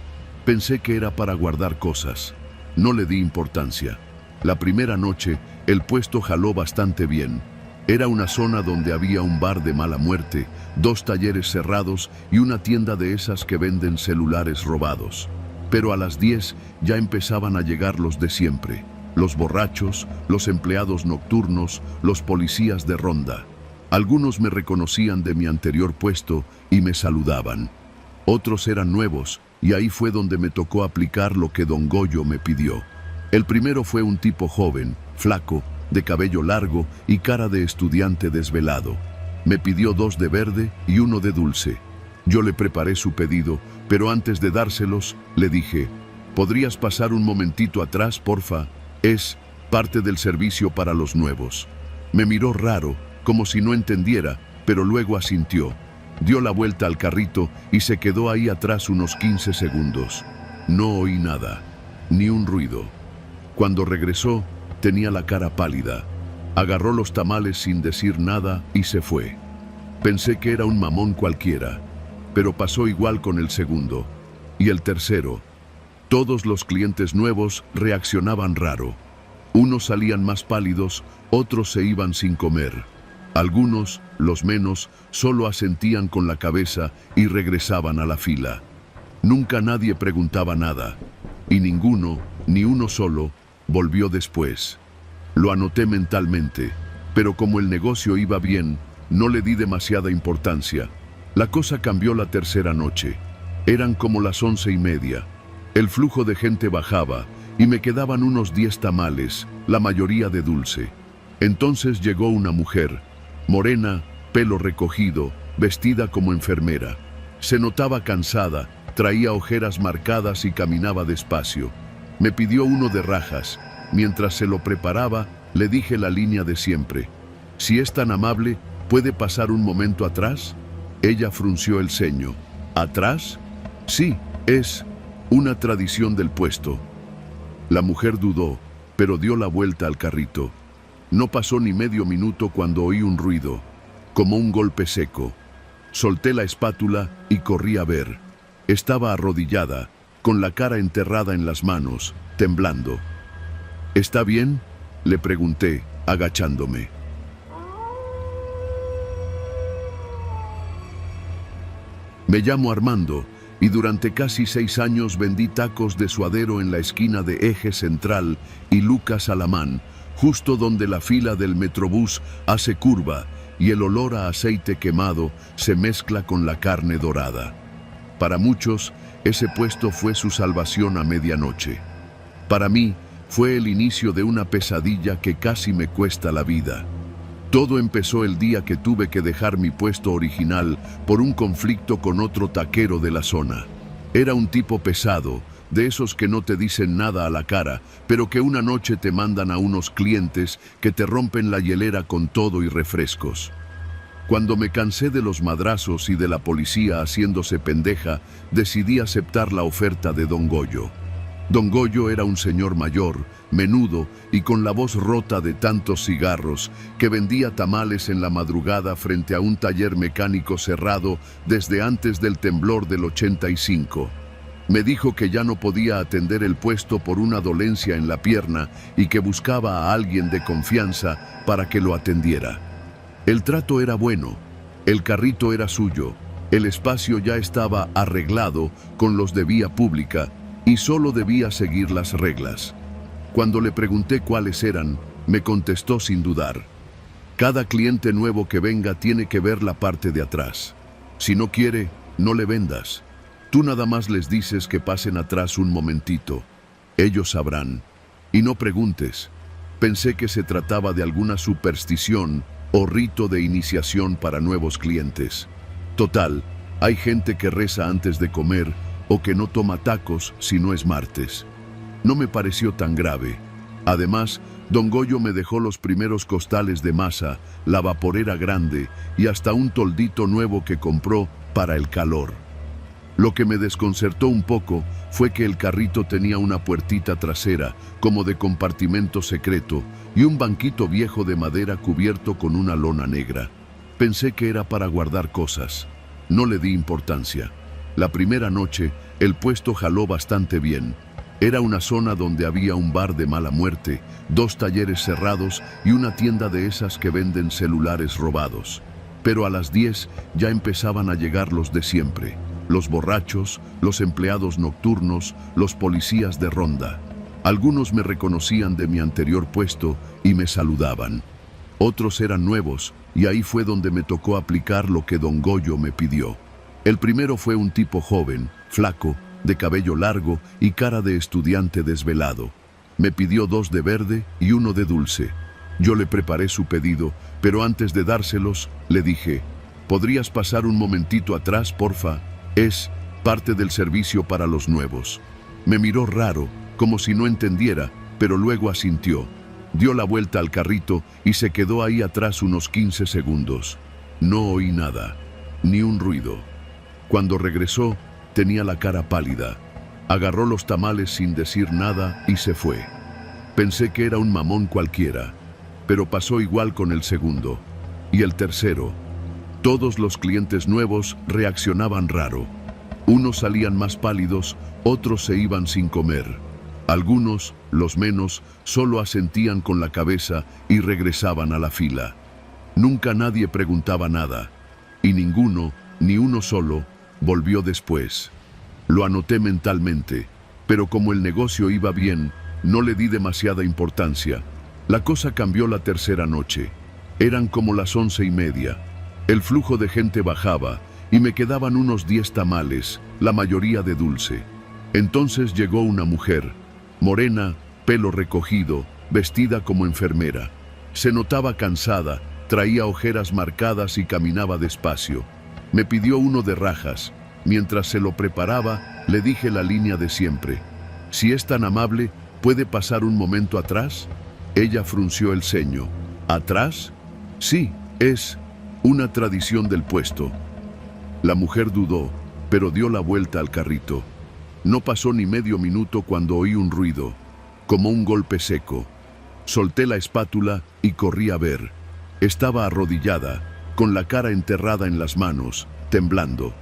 Pensé que era para guardar cosas. No le di importancia. La primera noche, el puesto jaló bastante bien. Era una zona donde había un bar de mala muerte, 2 talleres cerrados y una tienda de esas que venden celulares robados. Pero a las 10 ya empezaban a llegar los de siempre. Los borrachos, los empleados nocturnos, los policías de ronda. Algunos me reconocían de mi anterior puesto y me saludaban. Otros eran nuevos y ahí fue donde me tocó aplicar lo que Don Goyo me pidió. El primero fue un tipo joven, flaco, de cabello largo y cara de estudiante desvelado. Me pidió 2 de verde y 1 de dulce. Yo le preparé su pedido, pero antes de dárselos, le dije, ¿podrías pasar un momentito atrás, porfa? Es parte del servicio para los nuevos. Me miró raro, como si no entendiera, pero luego asintió. Dio la vuelta al carrito y se quedó ahí atrás unos 15 segundos. No oí nada, ni un ruido. Cuando regresó, tenía la cara pálida. Agarró los tamales sin decir nada y se fue. Pensé que era un mamón cualquiera, pero pasó igual con el segundo. Y el tercero. Todos los clientes nuevos reaccionaban raro. Unos salían más pálidos, otros se iban sin comer. Algunos, los menos, solo asentían con la cabeza y regresaban a la fila. Nunca nadie preguntaba nada, y ninguno, ni uno solo, volvió después. Lo anoté mentalmente, pero como el negocio iba bien, No le di demasiada importancia. La cosa cambió la tercera noche. Eran como las 11:30. El flujo de gente bajaba y me quedaban unos 10 tamales, la mayoría de dulce. Entonces llegó una mujer, morena, pelo recogido, vestida como enfermera. Se notaba cansada, traía ojeras marcadas y caminaba despacio. Me pidió uno de rajas. Mientras se lo preparaba, le dije la línea de siempre. Si es tan amable, ¿puede pasar un momento atrás? Ella frunció el ceño. ¿Atrás? Sí, es una tradición del puesto. La mujer dudó, pero dio la vuelta al carrito. No pasó ni medio minuto cuando oí un ruido, como un golpe seco. Solté la espátula y corrí a ver. Estaba arrodillada, con la cara enterrada en las manos, temblando. ¿Está bien?, le pregunté, agachándome. Me llamo Armando y durante casi 6 años vendí tacos de suadero en la esquina de Eje Central y Lucas Alamán, justo donde la fila del Metrobús hace curva y el olor a aceite quemado se mezcla con la carne dorada. Para muchos, ese puesto fue su salvación a medianoche. Para mí, fue el inicio de una pesadilla que casi me cuesta la vida. Todo empezó el día que tuve que dejar mi puesto original por un conflicto con otro taquero de la zona. Era un tipo pesado, de esos que no te dicen nada a la cara, pero que una noche te mandan a unos clientes que te rompen la hielera con todo y refrescos. Cuando me cansé de los madrazos y de la policía haciéndose pendeja, decidí aceptar la oferta de Don Goyo. Don Goyo era un señor mayor, menudo y con la voz rota de tantos cigarros, que vendía tamales en la madrugada frente a un taller mecánico cerrado desde antes del temblor del 85. Me dijo que ya no podía atender el puesto por una dolencia en la pierna y que buscaba a alguien de confianza para que lo atendiera. El trato era bueno, el carrito era suyo, el espacio ya estaba arreglado con los de vía pública y solo debía seguir las reglas. Cuando le pregunté cuáles eran, me contestó sin dudar. Cada cliente nuevo que venga tiene que ver la parte de atrás. Si no quiere, no le vendas. Tú nada más les dices que pasen atrás un momentito. Ellos sabrán. Y no preguntes. Pensé que se trataba de alguna superstición o rito de iniciación para nuevos clientes. Total, hay gente que reza antes de comer o que no toma tacos si no es martes. No me pareció tan grave. Además, Don Goyo me dejó los primeros costales de masa, la vaporera grande y hasta un toldito nuevo que compró para el calor. Lo que me desconcertó un poco fue que el carrito tenía una puertita trasera, como de compartimento secreto, y un banquito viejo de madera cubierto con una lona negra. Pensé que era para guardar cosas. No le di importancia. La primera noche, el puesto jaló bastante bien. Era una zona donde había un bar de mala muerte, 2 talleres cerrados y una tienda de esas que venden celulares robados. Pero a las 10 ya empezaban a llegar los de siempre. Los borrachos, los empleados nocturnos, los policías de ronda. Algunos me reconocían de mi anterior puesto y me saludaban. Otros eran nuevos y ahí fue donde me tocó aplicar lo que Don Goyo me pidió. El primero fue un tipo joven, flaco, de cabello largo y cara de estudiante desvelado. Me pidió 2 de verde y 1 de dulce. Yo le preparé su pedido, pero antes de dárselos, le dije, ¿podrías pasar un momentito atrás, porfa? Es parte del servicio para los nuevos. Me miró raro, como si no entendiera, pero luego asintió. Dio la vuelta al carrito y se quedó ahí atrás unos 15 segundos. No oí nada, ni un ruido. Cuando regresó, tenía la cara pálida. Agarró los tamales sin decir nada y se fue. Pensé que era un mamón cualquiera, pero pasó igual con el segundo. Y el tercero. Todos los clientes nuevos reaccionaban raro. Unos salían más pálidos, otros se iban sin comer. Algunos, los menos, solo asentían con la cabeza y regresaban a la fila. Nunca nadie preguntaba nada, y ninguno, ni uno solo, volvió después. Lo anoté mentalmente, pero como el negocio iba bien, no le di demasiada importancia. La cosa cambió la tercera noche. Eran como las 11:30. El flujo de gente bajaba y me quedaban unos 10 tamales, la mayoría de dulce. Entonces llegó una mujer, morena, pelo recogido, vestida como enfermera. Se notaba cansada, traía ojeras marcadas y caminaba despacio. Me pidió uno de rajas. Mientras se lo preparaba, le dije la línea de siempre. Si es tan amable, ¿puede pasar un momento atrás? Ella frunció el ceño. ¿Atrás? Sí, es una tradición del puesto. La mujer dudó, pero dio la vuelta al carrito. No pasó ni medio minuto cuando oí un ruido, como un golpe seco. Solté la espátula y corrí a ver. Estaba arrodillada, con la cara enterrada en las manos, temblando.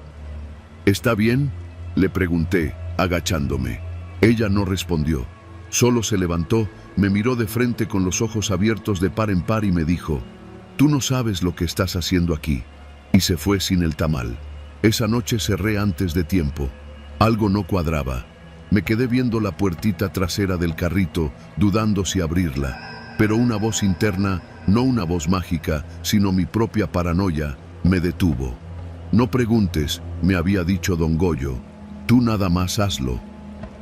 ¿Está bien?, le pregunté, agachándome. Ella no respondió. Solo se levantó, me miró de frente con los ojos abiertos de par en par y me dijo: «Tú no sabes lo que estás haciendo aquí». Y se fue sin el tamal. Esa noche cerré antes de tiempo. Algo no cuadraba. Me quedé viendo la puertita trasera del carrito, dudando si abrirla. Pero una voz interna, no una voz mágica, sino mi propia paranoia, me detuvo. «No preguntes», me había dicho don Goyo. «Tú nada más hazlo».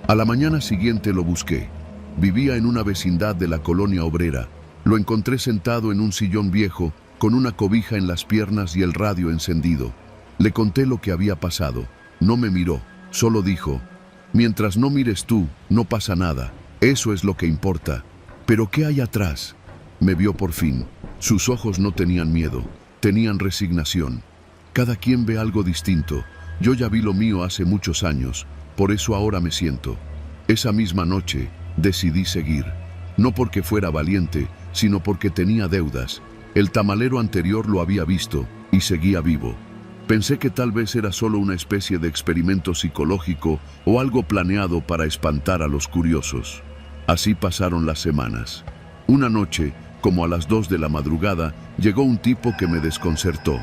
A la mañana siguiente lo busqué. Vivía en una vecindad de la colonia obrera. Lo encontré sentado en un sillón viejo, con una cobija en las piernas y el radio encendido. Le conté lo que había pasado. No me miró, solo dijo: «Mientras no mires tú, no pasa nada. Eso es lo que importa». «¿Pero qué hay atrás?». Me vio por fin. Sus ojos no tenían miedo, tenían resignación. Cada quien ve algo distinto. Yo ya vi lo mío hace muchos años, por eso ahora me siento. Esa misma noche decidí seguir. No porque fuera valiente, sino porque tenía deudas. El tamalero anterior lo había visto y seguía vivo. Pensé que tal vez era solo una especie de experimento psicológico o algo planeado para espantar a los curiosos. Así pasaron las semanas. Una noche, como a las 2 de la madrugada, llegó un tipo que me desconcertó.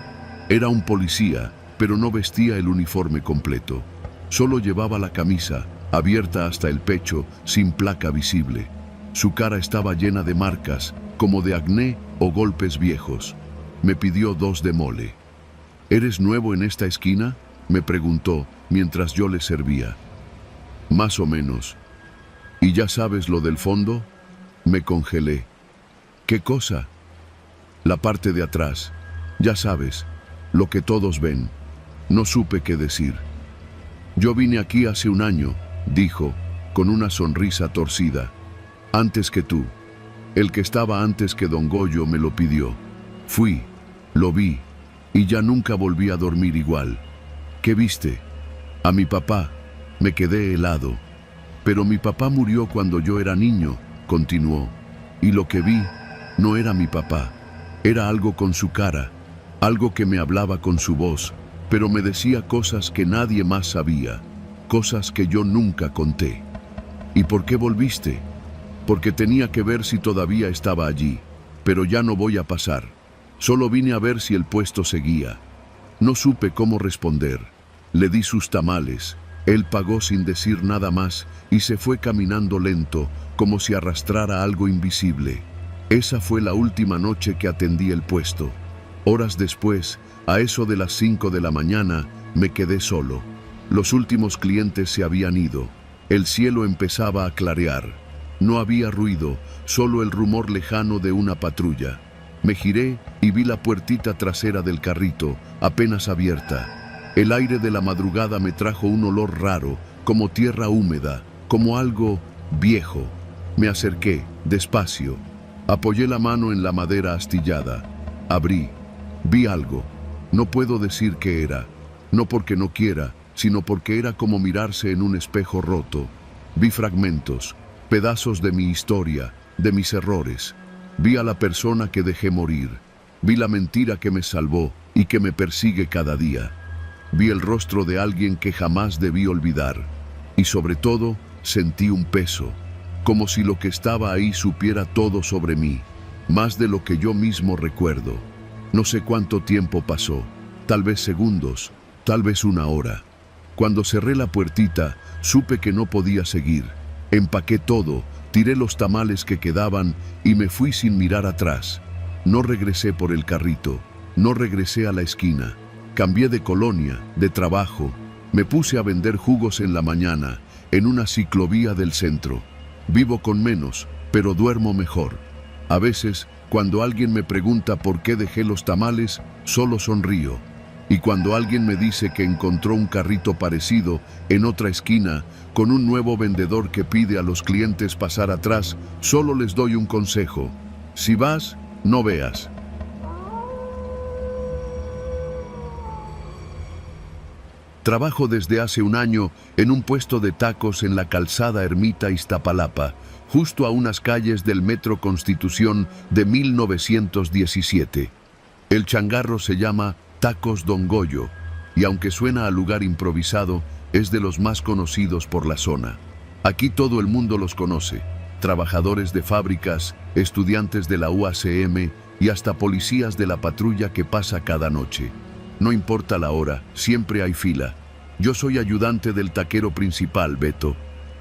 Era un policía, pero no vestía el uniforme completo. Solo llevaba la camisa, abierta hasta el pecho, sin placa visible. Su cara estaba llena de marcas, como de acné o golpes viejos. Me pidió 2 de mole. «¿Eres nuevo en esta esquina?», me preguntó mientras yo le servía. «Más o menos». «¿Y ya sabes lo del fondo?». Me congelé. «¿Qué cosa?». «La parte de atrás. Ya sabes, lo que todos ven». No supe qué decir. «Yo vine aquí hace un año», dijo, con una sonrisa torcida. «Antes que tú. El que estaba antes que don Goyo me lo pidió. Fui, lo vi, y ya nunca volví a dormir igual». «¿Qué viste?». «A mi papá». Me quedé helado. «Pero mi papá murió cuando yo era niño», continuó. «Y lo que vi no era mi papá. Era algo con su cara, algo que me hablaba con su voz, pero me decía cosas que nadie más sabía, cosas que yo nunca conté». «¿Y por qué volviste?». «Porque tenía que ver si todavía estaba allí, pero ya no voy a pasar. Solo vine a ver si el puesto seguía». No supe cómo responder. Le di sus tamales. Él pagó sin decir nada más y se fue caminando lento, como si arrastrara algo invisible. Esa fue la última noche que atendí el puesto. Horas después, a eso de las 5 de la mañana, me quedé solo. Los últimos clientes se habían ido. El cielo empezaba a clarear. No había ruido, solo el rumor lejano de una patrulla. Me giré y vi la puertita trasera del carrito, apenas abierta. El aire de la madrugada me trajo un olor raro, como tierra húmeda, como algo viejo. Me acerqué, despacio. Apoyé la mano en la madera astillada. Abrí. Vi algo. No puedo decir qué era. No porque no quiera, sino porque era como mirarse en un espejo roto. Vi fragmentos, pedazos de mi historia, de mis errores. Vi a la persona que dejé morir. Vi la mentira que me salvó y que me persigue cada día. Vi el rostro de alguien que jamás debí olvidar. Y sobre todo, sentí un peso, como si lo que estaba ahí supiera todo sobre mí, más de lo que yo mismo recuerdo. No sé cuánto tiempo pasó, tal vez segundos, tal vez una hora. Cuando cerré la puertita, supe que no podía seguir. Empaqué todo, tiré los tamales que quedaban y me fui sin mirar atrás. No regresé por el carrito. No regresé a la esquina. Cambié de colonia, de trabajo. Me puse a vender jugos en la mañana, en una ciclovía del centro. Vivo con menos, pero duermo mejor. A veces, cuando alguien me pregunta por qué dejé los tamales, solo sonrío. Y cuando alguien me dice que encontró un carrito parecido en otra esquina, con un nuevo vendedor que pide a los clientes pasar atrás, solo les doy un consejo. Si vas, no veas. Trabajo desde hace un año en un puesto de tacos en la calzada Ermita Iztapalapa, justo a unas calles del Metro Constitución de 1917. El changarro se llama Tacos Don Goyo, y aunque suena a lugar improvisado, es de los más conocidos por la zona. Aquí todo el mundo los conoce, trabajadores de fábricas, estudiantes de la UACM y hasta policías de la patrulla que pasa cada noche. No importa la hora, siempre hay fila. Yo soy ayudante del taquero principal, Beto.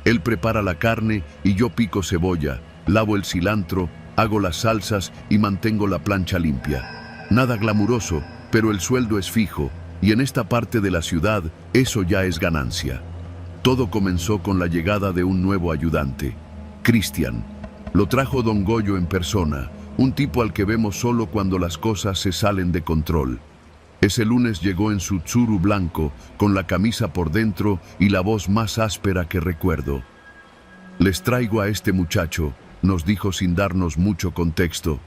Él prepara la carne y yo pico cebolla, lavo el cilantro, hago las salsas y mantengo la plancha limpia. Nada glamuroso, pero el sueldo es fijo, y en esta parte de la ciudad eso ya es ganancia. Todo comenzó con la llegada de un nuevo ayudante, Cristian. Lo trajo Don Goyo en persona, un tipo al que vemos solo cuando las cosas se salen de control. Ese lunes llegó en su tsuru blanco, con la camisa por dentro y la voz más áspera que recuerdo. «Les traigo a este muchacho», nos dijo sin darnos mucho contexto.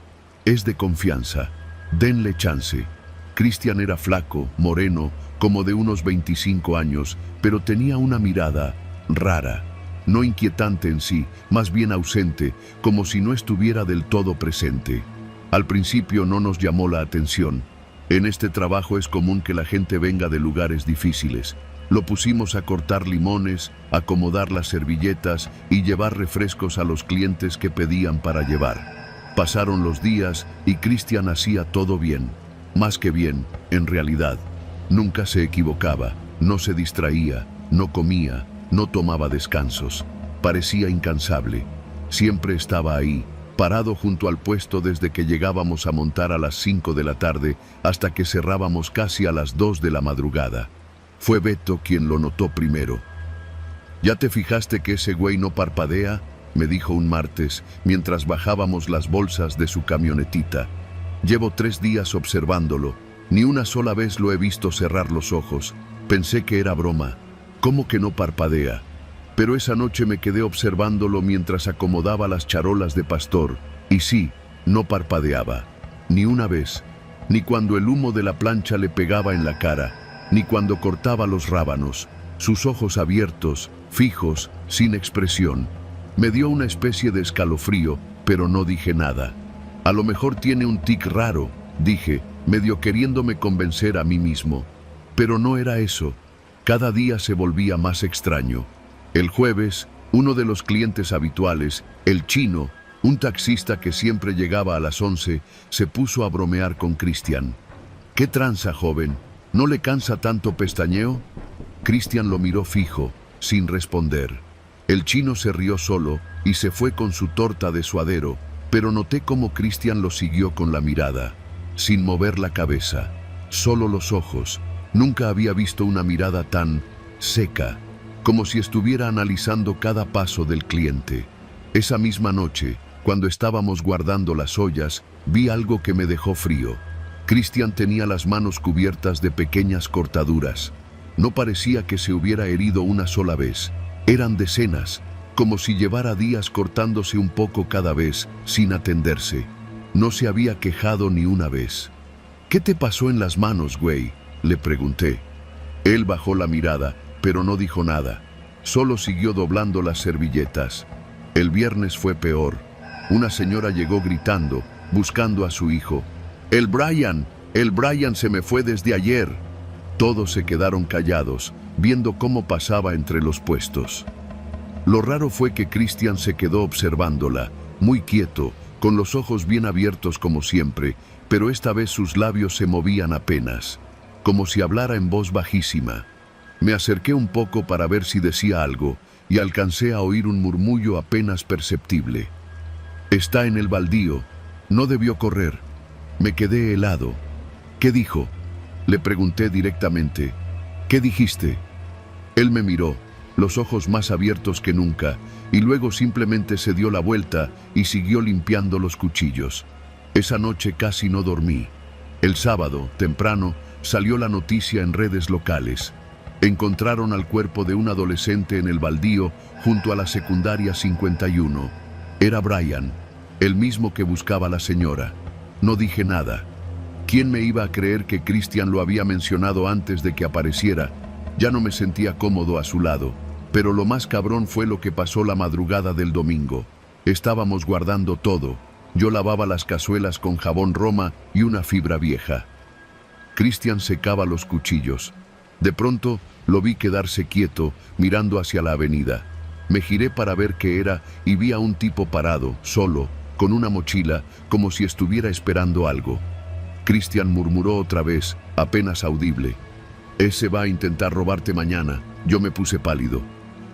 «Es de confianza. Denle chance». Cristian era flaco, moreno, como de unos 25 años, pero tenía una mirada rara. No inquietante en sí, más bien ausente, como si no estuviera del todo presente. Al principio no nos llamó la atención. En este trabajo es común que la gente venga de lugares difíciles. Lo pusimos a cortar limones, acomodar las servilletas y llevar refrescos a los clientes que pedían para llevar. Pasaron los días y Cristian hacía todo bien. Más que bien, en realidad. Nunca se equivocaba, no se distraía, no comía, no tomaba descansos. Parecía incansable. Siempre estaba ahí, parado junto al puesto desde que llegábamos a montar a las 5 de la tarde hasta que cerrábamos casi a las 2 de la madrugada. Fue Beto quien lo notó primero. «¿Ya te fijaste que ese güey no parpadea?», me dijo un martes mientras bajábamos las bolsas de su camionetita. «Llevo 3 días observándolo. Ni una sola vez lo he visto cerrar los ojos. Pensé que era broma. ¿Cómo que no parpadea?». Pero esa noche me quedé observándolo mientras acomodaba las charolas de pastor, y sí, no parpadeaba. Ni una vez. Ni cuando el humo de la plancha le pegaba en la cara, ni cuando cortaba los rábanos. Sus ojos abiertos, fijos, sin expresión. Me dio una especie de escalofrío, pero no dije nada. «A lo mejor tiene un tic raro», dije, medio queriéndome convencer a mí mismo. Pero no era eso. Cada día se volvía más extraño. El jueves, uno de los clientes habituales, el chino, un taxista que siempre llegaba a las 11, se puso a bromear con Cristian. «¿Qué tranza, joven? ¿No le cansa tanto pestañeo?». Cristian lo miró fijo, sin responder. El chino se rió solo y se fue con su torta de suadero, pero noté cómo Cristian lo siguió con la mirada, sin mover la cabeza, solo los ojos. Nunca había visto una mirada tan seca, como si estuviera analizando cada paso del cliente. Esa misma noche, cuando estábamos guardando las ollas, vi algo que me dejó frío. Cristian tenía las manos cubiertas de pequeñas cortaduras. No parecía que se hubiera herido una sola vez. Eran decenas, como si llevara días cortándose un poco cada vez, sin atenderse. No se había quejado ni una vez. «¿Qué te pasó en las manos, güey?», le pregunté. Él bajó la mirada, pero no dijo nada. Solo siguió doblando las servilletas. El viernes fue peor. Una señora llegó gritando, buscando a su hijo. El Brian se me fue desde ayer». Todos se quedaron callados, viendo cómo pasaba entre los puestos. Lo raro fue que Cristian se quedó observándola, muy quieto, con los ojos bien abiertos como siempre, pero esta vez sus labios se movían apenas, como si hablara en voz bajísima. Me acerqué un poco para ver si decía algo, y alcancé a oír un murmullo apenas perceptible. «Está en el baldío. No debió correr». Me quedé helado. ¿Qué dijo? Le pregunté directamente. ¿Qué dijiste? Él me miró, los ojos más abiertos que nunca, y luego simplemente se dio la vuelta y siguió limpiando los cuchillos. Esa noche casi no dormí. El sábado, temprano, salió la noticia en redes locales. Encontraron al cuerpo de un adolescente en el baldío junto a la secundaria 51. Era Brian, el mismo que buscaba la señora. No dije nada. ¿Quién me iba a creer que Christian lo había mencionado antes de que apareciera? Ya no me sentía cómodo a su lado. Pero lo más cabrón fue lo que pasó la madrugada del domingo. Estábamos guardando todo. Yo lavaba las cazuelas con jabón Roma y una fibra vieja. Christian secaba los cuchillos. De pronto lo vi quedarse quieto, mirando hacia la avenida. Me giré para ver qué era y vi a un tipo parado, solo, con una mochila, como si estuviera esperando algo. Christian murmuró otra vez, apenas audible. «Ese va a intentar robarte mañana». Yo me puse pálido.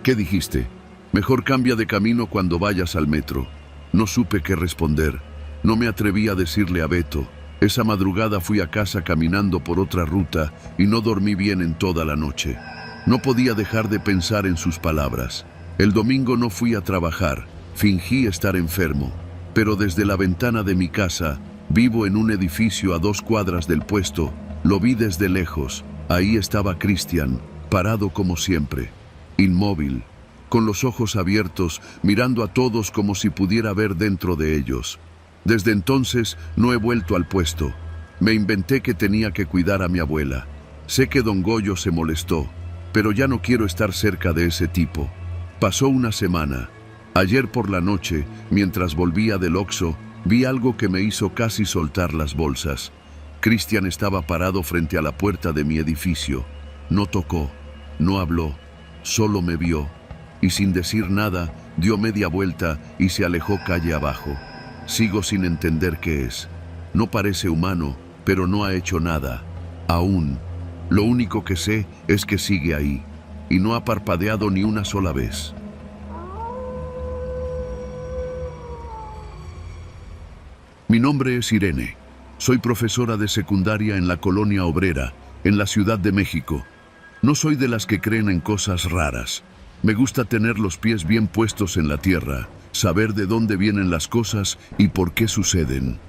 «¿Qué dijiste?» «Mejor cambia de camino cuando vayas al metro». No supe qué responder. No me atreví a decirle a Beto. Esa madrugada fui a casa caminando por otra ruta y no dormí bien en toda la noche. No podía dejar de pensar en sus palabras. El domingo no fui a trabajar, fingí estar enfermo, pero desde la ventana de mi casa, vivo en un edificio a 2 cuadras del puesto, lo vi desde lejos. Ahí estaba Christian, parado como siempre, inmóvil, con los ojos abiertos, mirando a todos como si pudiera ver dentro de ellos. Desde entonces no he vuelto al puesto. Me inventé que tenía que cuidar a mi abuela. Sé que don Goyo se molestó, pero ya no quiero estar cerca de ese tipo. Pasó una semana. Ayer por la noche, mientras volvía del Oxxo, vi algo que me hizo casi soltar las bolsas. Christian estaba parado frente a la puerta de mi edificio. No tocó, no habló, solo me vio. Y sin decir nada, dio media vuelta y se alejó calle abajo. Sigo sin entender qué es. No parece humano, pero no ha hecho nada. Aún. Lo único que sé es que sigue ahí. Y no ha parpadeado ni una sola vez. Mi nombre es Irene. Soy profesora de secundaria en la Colonia Obrera, en la Ciudad de México. No soy de las que creen en cosas raras. Me gusta tener los pies bien puestos en la tierra, saber de dónde vienen las cosas y por qué suceden.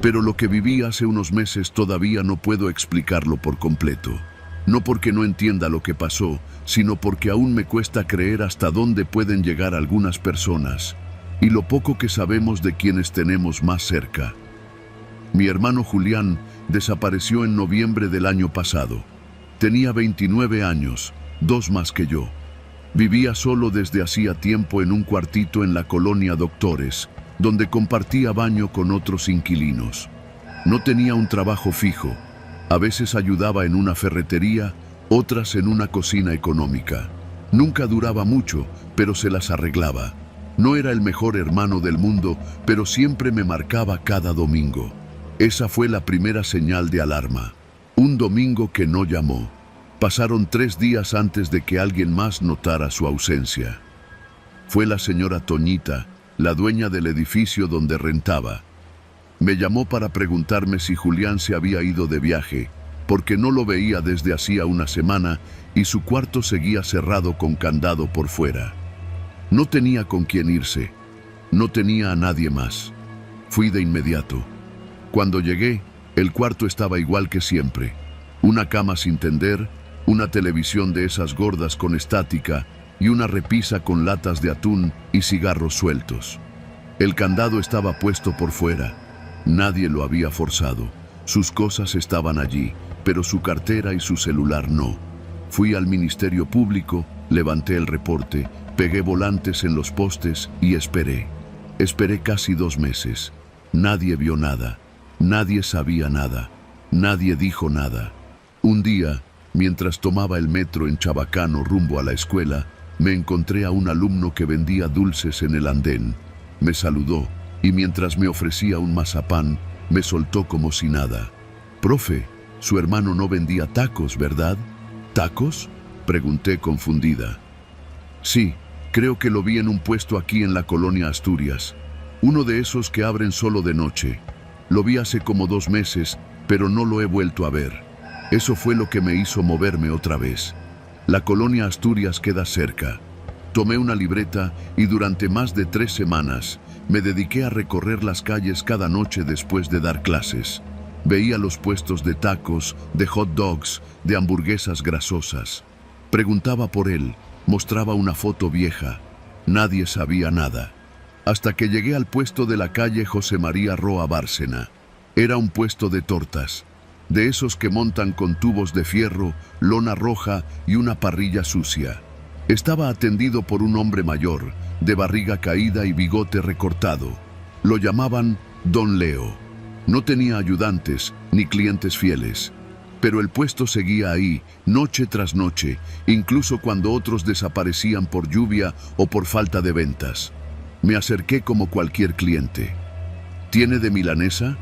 Pero lo que viví hace unos meses todavía no puedo explicarlo por completo. No porque no entienda lo que pasó, sino porque aún me cuesta creer hasta dónde pueden llegar algunas personas, y lo poco que sabemos de quienes tenemos más cerca. Mi hermano Julián desapareció en noviembre del año pasado. Tenía 29 años, 2 más que yo. Vivía solo desde hacía tiempo en un cuartito en la colonia Doctores, donde compartía baño con otros inquilinos. No tenía un trabajo fijo. A veces ayudaba en una ferretería, otras en una cocina económica. Nunca duraba mucho, pero se las arreglaba. No era el mejor hermano del mundo, pero siempre me marcaba cada domingo. Esa fue la primera señal de alarma. Un domingo que no llamó. Pasaron 3 días antes de que alguien más notara su ausencia. Fue la señora Toñita, la dueña del edificio donde rentaba. Me llamó para preguntarme si Julián se había ido de viaje, porque no lo veía desde hacía una semana y su cuarto seguía cerrado con candado por fuera. No tenía con quién irse, no tenía a nadie más. Fui de inmediato. Cuando llegué, el cuarto estaba igual que siempre. Una cama sin tender, una televisión de esas gordas con estática y una repisa con latas de atún y cigarros sueltos. El candado estaba puesto por fuera. Nadie lo había forzado. Sus cosas estaban allí, pero su cartera y su celular no. Fui al Ministerio Público, levanté el reporte, pegué volantes en los postes y esperé. Esperé casi 2 meses. Nadie vio nada. Nadie sabía nada. Nadie dijo nada. Un día, mientras tomaba el metro en Chabacano rumbo a la escuela, me encontré a un alumno que vendía dulces en el andén. Me saludó y mientras me ofrecía un mazapán, me soltó como si nada. «Profe, su hermano no vendía tacos, ¿verdad?» «¿Tacos?», pregunté confundida. «Sí, creo que lo vi en un puesto aquí en la colonia Asturias. Uno de esos que abren solo de noche. Lo vi hace como 2 meses pero no lo he vuelto a ver. Eso fue lo que me hizo moverme otra vez. La colonia Asturias queda cerca. Tomé una libreta y durante más de 3 semanas me dediqué a recorrer las calles cada noche después de dar clases. Veía los puestos de tacos, de hot dogs, de hamburguesas grasosas. Preguntaba por él, mostraba una foto vieja. Nadie sabía nada. Hasta que llegué al puesto de la calle José María Roa Bárcena. Era un puesto de tortas, de esos que montan con tubos de fierro, lona roja y una parrilla sucia. Estaba atendido por un hombre mayor, de barriga caída y bigote recortado. Lo llamaban Don Leo. No tenía ayudantes ni clientes fieles, pero el puesto seguía ahí, noche tras noche, incluso cuando otros desaparecían por lluvia o por falta de ventas. Me acerqué como cualquier cliente. ¿Tiene de milanesa?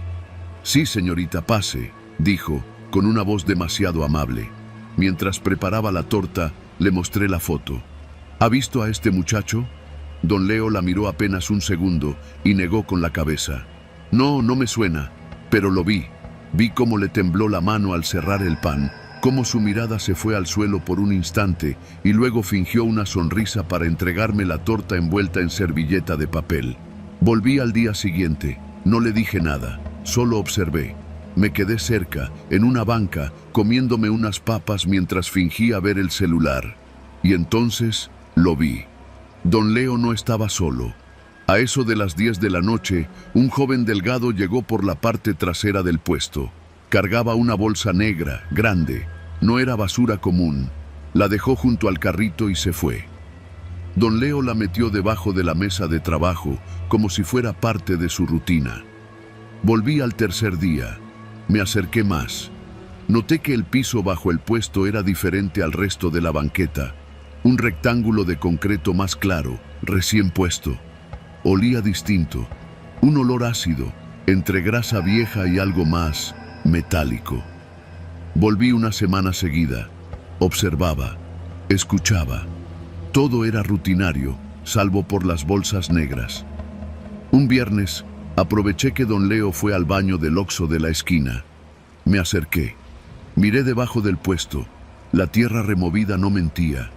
Sí, señorita, pase, dijo, con una voz demasiado amable. Mientras preparaba la torta, le mostré la foto. ¿Ha visto a este muchacho? Don Leo la miró apenas un segundo y negó con la cabeza. No, no me suena, pero lo vi. Vi cómo le tembló la mano al cerrar el pan, cómo su mirada se fue al suelo por un instante y luego fingió una sonrisa para entregarme la torta envuelta en servilleta de papel. Volví al día siguiente. No le dije nada, solo observé. Me quedé cerca, en una banca, comiéndome unas papas mientras fingía ver el celular. Y entonces lo vi. Don Leo no estaba solo. A eso de las 10 de la noche, un joven delgado llegó por la parte trasera del puesto. Cargaba una bolsa negra, grande. No era basura común. La dejó junto al carrito y se fue. Don Leo la metió debajo de la mesa de trabajo, como si fuera parte de su rutina. Volví al tercer día. Me acerqué más. Noté que el piso bajo el puesto era diferente al resto de la banqueta. Un rectángulo de concreto más claro, recién puesto. Olía distinto. Un olor ácido, entre grasa vieja y algo más metálico. Volví una semana seguida. Observaba, escuchaba. Todo era rutinario, salvo por las bolsas negras. Un viernes, aproveché que Don Leo fue al baño del Oxxo de la esquina. Me acerqué. Miré debajo del puesto. La tierra removida no mentía.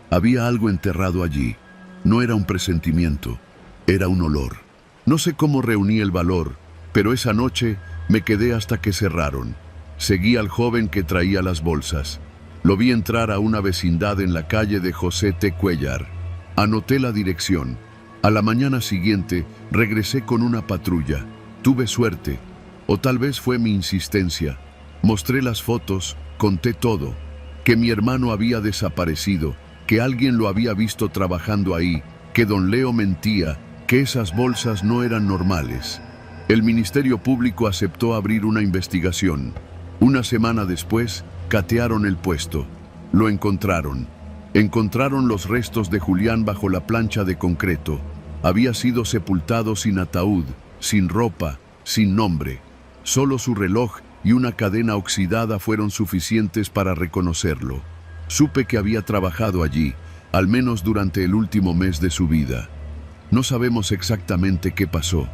Había algo enterrado allí. No era un presentimiento, era un olor. No sé cómo reuní el valor, pero esa noche me quedé hasta que cerraron. Seguí al joven que traía las bolsas. Lo vi entrar a una vecindad en la calle de José T. Cuellar. Anoté la dirección. A la mañana siguiente regresé con una patrulla. Tuve suerte, o tal vez fue mi insistencia. Mostré las fotos, conté todo. Que mi hermano había desaparecido, que alguien lo había visto trabajando ahí, que Don Leo mentía, que esas bolsas no eran normales. El Ministerio Público aceptó abrir una investigación. Una semana después, catearon el puesto. Lo encontraron. Encontraron los restos de Julián bajo la plancha de concreto. Había sido sepultado sin ataúd, sin ropa, sin nombre. Solo su reloj y una cadena oxidada fueron suficientes para reconocerlo. Supe que había trabajado allí, al menos durante el último mes de su vida. No sabemos exactamente qué pasó,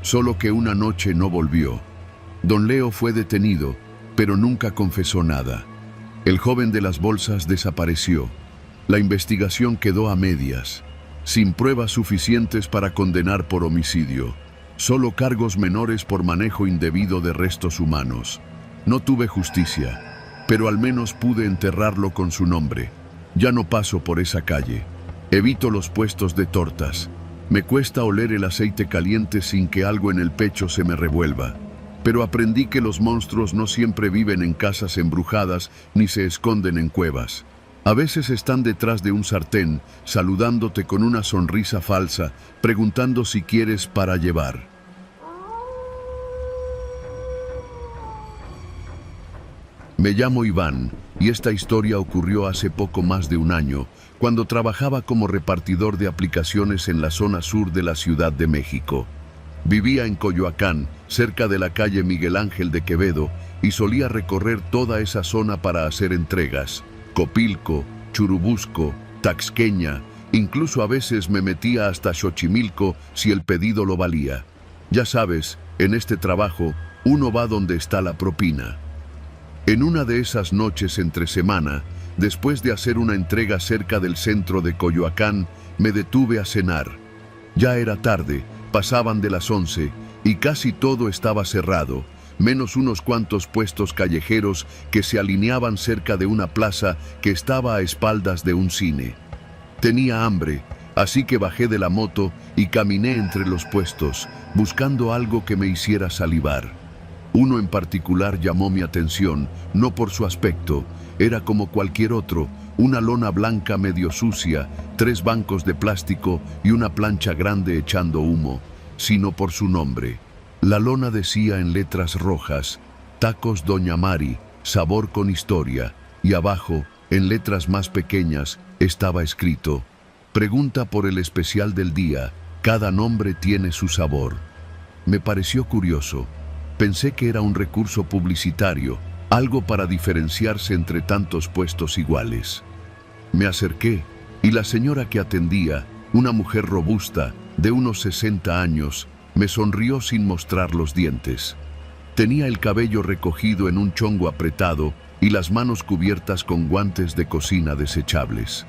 solo que una noche no volvió. Don Leo fue detenido, pero nunca confesó nada. El joven de las bolsas desapareció. La investigación quedó a medias, sin pruebas suficientes para condenar por homicidio. Solo cargos menores por manejo indebido de restos humanos. No tuve justicia, pero al menos pude enterrarlo con su nombre. Ya no paso por esa calle. Evito los puestos de tortas. Me cuesta oler el aceite caliente sin que algo en el pecho se me revuelva. Pero aprendí que los monstruos no siempre viven en casas embrujadas ni se esconden en cuevas. A veces están detrás de un sartén, saludándote con una sonrisa falsa, preguntando si quieres para llevar. Me llamo Iván, y esta historia ocurrió hace poco más de un año, cuando trabajaba como repartidor de aplicaciones en la zona sur de la Ciudad de México. Vivía en Coyoacán, cerca de la calle Miguel Ángel de Quevedo, y solía recorrer toda esa zona para hacer entregas. Copilco, Churubusco, Taxqueña, incluso a veces me metía hasta Xochimilco si el pedido lo valía. Ya sabes, en este trabajo, Uno va donde está la propina. En una de esas noches entre semana, después de hacer una entrega cerca del centro de Coyoacán, me detuve a cenar. Ya era tarde, pasaban de las 11 y casi todo estaba cerrado, menos unos cuantos puestos callejeros que se alineaban cerca de una plaza que estaba a espaldas de un cine. Tenía hambre, así que bajé de la moto y caminé entre los puestos, buscando algo que me hiciera salivar. Uno en particular llamó mi atención, no por su aspecto, era como cualquier otro, una lona blanca medio sucia, 3 bancos de plástico y una plancha grande echando humo, sino por su nombre. La lona decía en letras rojas, Tacos Doña Mari, sabor con historia, y abajo, en letras más pequeñas, estaba escrito, pregunta por el especial del día, cada nombre tiene su sabor. Me pareció curioso. Pensé que era un recurso publicitario, algo para diferenciarse entre tantos puestos iguales. Me acerqué y la señora que atendía, una mujer robusta, de unos 60 años, me sonrió sin mostrar los dientes. Tenía el cabello recogido en un chongo apretado y las manos cubiertas con guantes de cocina desechables.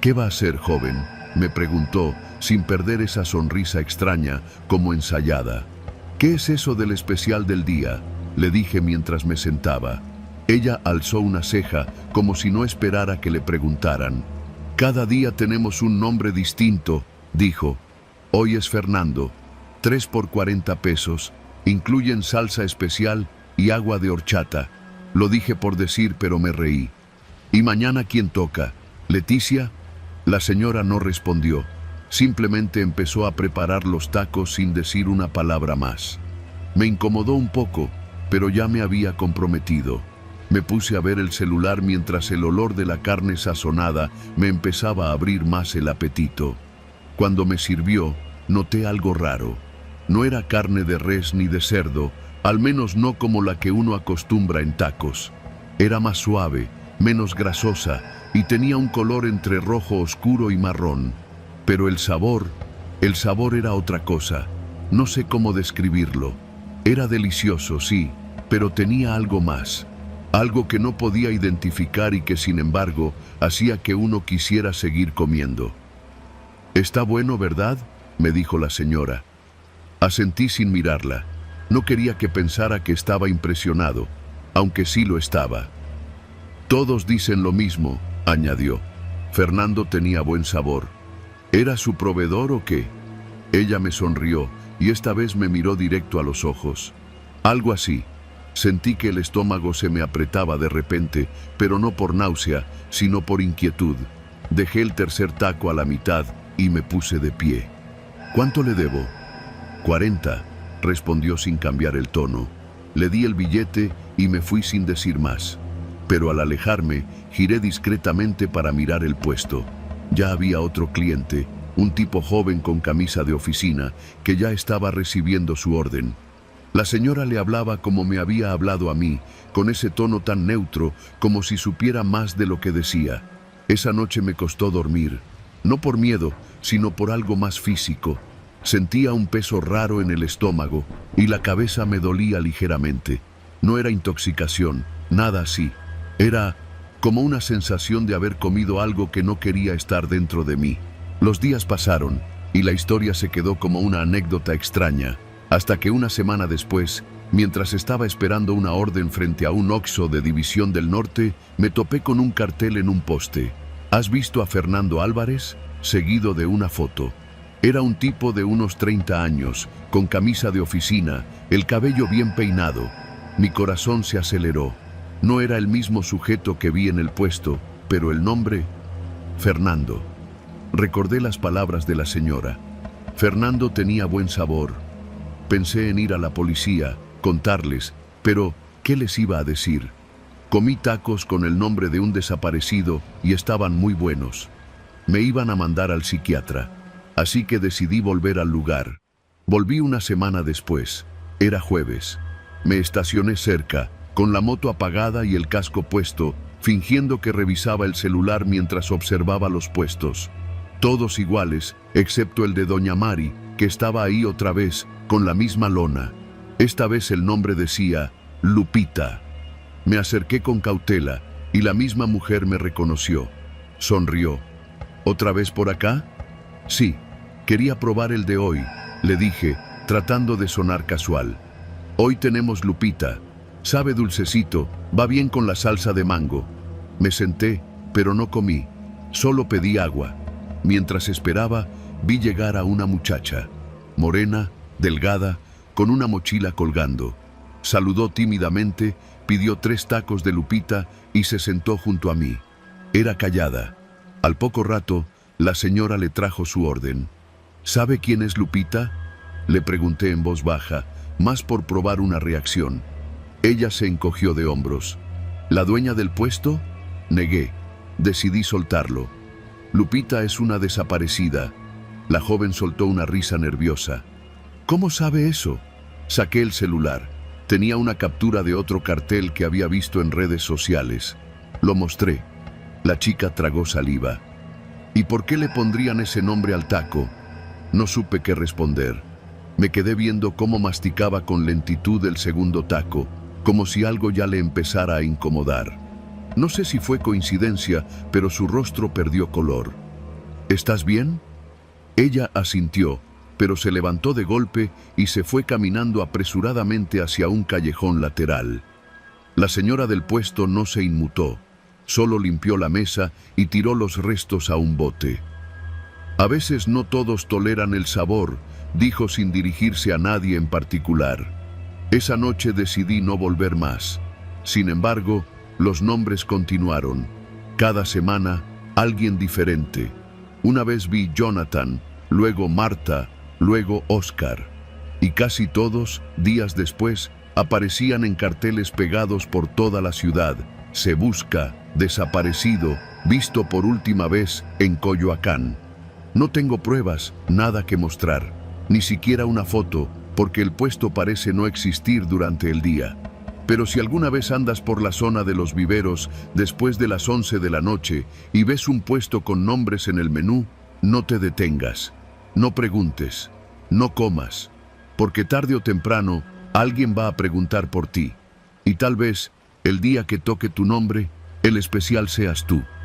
¿Qué va a hacer, joven?, me preguntó, sin perder esa sonrisa extraña, como ensayada. ¿Qué es eso del especial del día?, le dije mientras me sentaba. Ella alzó una ceja, como si no esperara que le preguntaran. Cada día tenemos un nombre distinto, dijo. Hoy es Fernando. 3 por 40 pesos, incluyen salsa especial y agua de horchata. Lo dije por decir, pero me reí. ¿Y mañana quién toca? ¿Leticia? La señora no respondió. Simplemente empezó a preparar los tacos sin decir una palabra más. Me incomodó un poco, pero ya me había comprometido. Me puse a ver el celular mientras el olor de la carne sazonada me empezaba a abrir más el apetito. Cuando me sirvió, noté algo raro. No era carne de res ni de cerdo, al menos no como la que uno acostumbra en tacos. Era más suave, menos grasosa y tenía un color entre rojo oscuro y marrón. Pero el sabor era otra cosa. No sé cómo describirlo. Era delicioso, sí, pero tenía algo más. Algo que no podía identificar y que, sin embargo, hacía que uno quisiera seguir comiendo. «Está bueno, ¿verdad?», me dijo la señora. Asentí sin mirarla. No quería que pensara que estaba impresionado, aunque sí lo estaba. «Todos dicen lo mismo», añadió. Fernando tenía buen sabor. ¿Era su proveedor o qué? Ella me sonrió y esta vez me miró directo a los ojos. Algo así. Sentí que el estómago se me apretaba de repente, pero no por náusea, sino por inquietud. Dejé el tercer taco a la mitad y me puse de pie. «¿Cuánto le debo?» 40, respondió sin cambiar el tono. Le di el billete y me fui sin decir más. Pero al alejarme, giré discretamente para mirar el puesto. Ya había otro cliente, un tipo joven con camisa de oficina, que ya estaba recibiendo su orden. La señora le hablaba como me había hablado a mí, con ese tono tan neutro, como si supiera más de lo que decía. Esa noche me costó dormir, no por miedo, sino por algo más físico. Sentía un peso raro en el estómago y la cabeza me dolía ligeramente. No era intoxicación, nada así. Era como una sensación de haber comido algo que no quería estar dentro de mí. Los días pasaron y la historia se quedó como una anécdota extraña, hasta que una semana después, mientras estaba esperando una orden frente a un Oxxo de División del Norte, me topé con un cartel en un poste. ¿Has visto a Fernando Álvarez?, seguido de una foto. Era un tipo de unos 30 años, con camisa de oficina, el cabello bien peinado. Mi corazón se aceleró. No era el mismo sujeto que vi en el puesto, pero el nombre, Fernando. Recordé las palabras de la señora. Fernando tenía buen sabor. Pensé en ir a la policía, contarles, pero ¿qué les iba a decir? Comí tacos con el nombre de un desaparecido y estaban muy buenos. Me iban a mandar al psiquiatra, así que decidí volver al lugar. Volví una semana después. Era jueves. Me estacioné cerca, con la moto apagada y el casco puesto, fingiendo que revisaba el celular mientras observaba los puestos. Todos iguales, excepto el de Doña Mari, que estaba ahí otra vez, con la misma lona. Esta vez el nombre decía Lupita. Me acerqué con cautela y la misma mujer me reconoció. Sonrió. ¿Otra vez por acá? Sí, quería probar el de hoy, le dije, tratando de sonar casual. Hoy tenemos Lupita. Sabe dulcecito, va bien con la salsa de mango. Me senté, pero no comí. Solo pedí agua. Mientras esperaba, vi llegar a una muchacha, morena, delgada, con una mochila colgando. Saludó tímidamente, pidió 3 tacos de Lupita y se sentó junto a mí. Era callada. Al poco rato, la señora le trajo su orden. ¿Sabe quién es Lupita?, le pregunté en voz baja, más por probar una reacción. Ella se encogió de hombros. ¿La dueña del puesto? Negué. Decidí soltarlo. Lupita es una desaparecida. La joven soltó una risa nerviosa. ¿Cómo sabe eso? Saqué el celular. Tenía una captura de otro cartel que había visto en redes sociales. Lo mostré. La chica tragó saliva. ¿Y por qué le pondrían ese nombre al taco? No supe qué responder. Me quedé viendo cómo masticaba con lentitud el segundo taco, como si algo ya le empezara a incomodar. No sé si fue coincidencia, pero su rostro perdió color. ¿Estás bien? Ella asintió, pero se levantó de golpe y se fue caminando apresuradamente hacia un callejón lateral. La señora del puesto no se inmutó, solo limpió la mesa y tiró los restos a un bote. A veces no todos toleran el sabor, dijo sin dirigirse a nadie en particular. Esa noche decidí no volver más. Sin embargo, los nombres continuaron. Cada semana, alguien diferente. Una vez vi Jonathan, luego Marta, luego Oscar. Y casi todos, días después, aparecían en carteles pegados por toda la ciudad. Se busca, desaparecido, visto por última vez en Coyoacán. No tengo pruebas, nada que mostrar, ni siquiera una foto, porque el puesto parece no existir durante el día. Pero si alguna vez andas por la zona de los viveros después de las 11 de la noche y ves un puesto con nombres en el menú, no te detengas, no preguntes, no comas, porque tarde o temprano alguien va a preguntar por ti. Y tal vez, el día que toque tu nombre, el especial seas tú.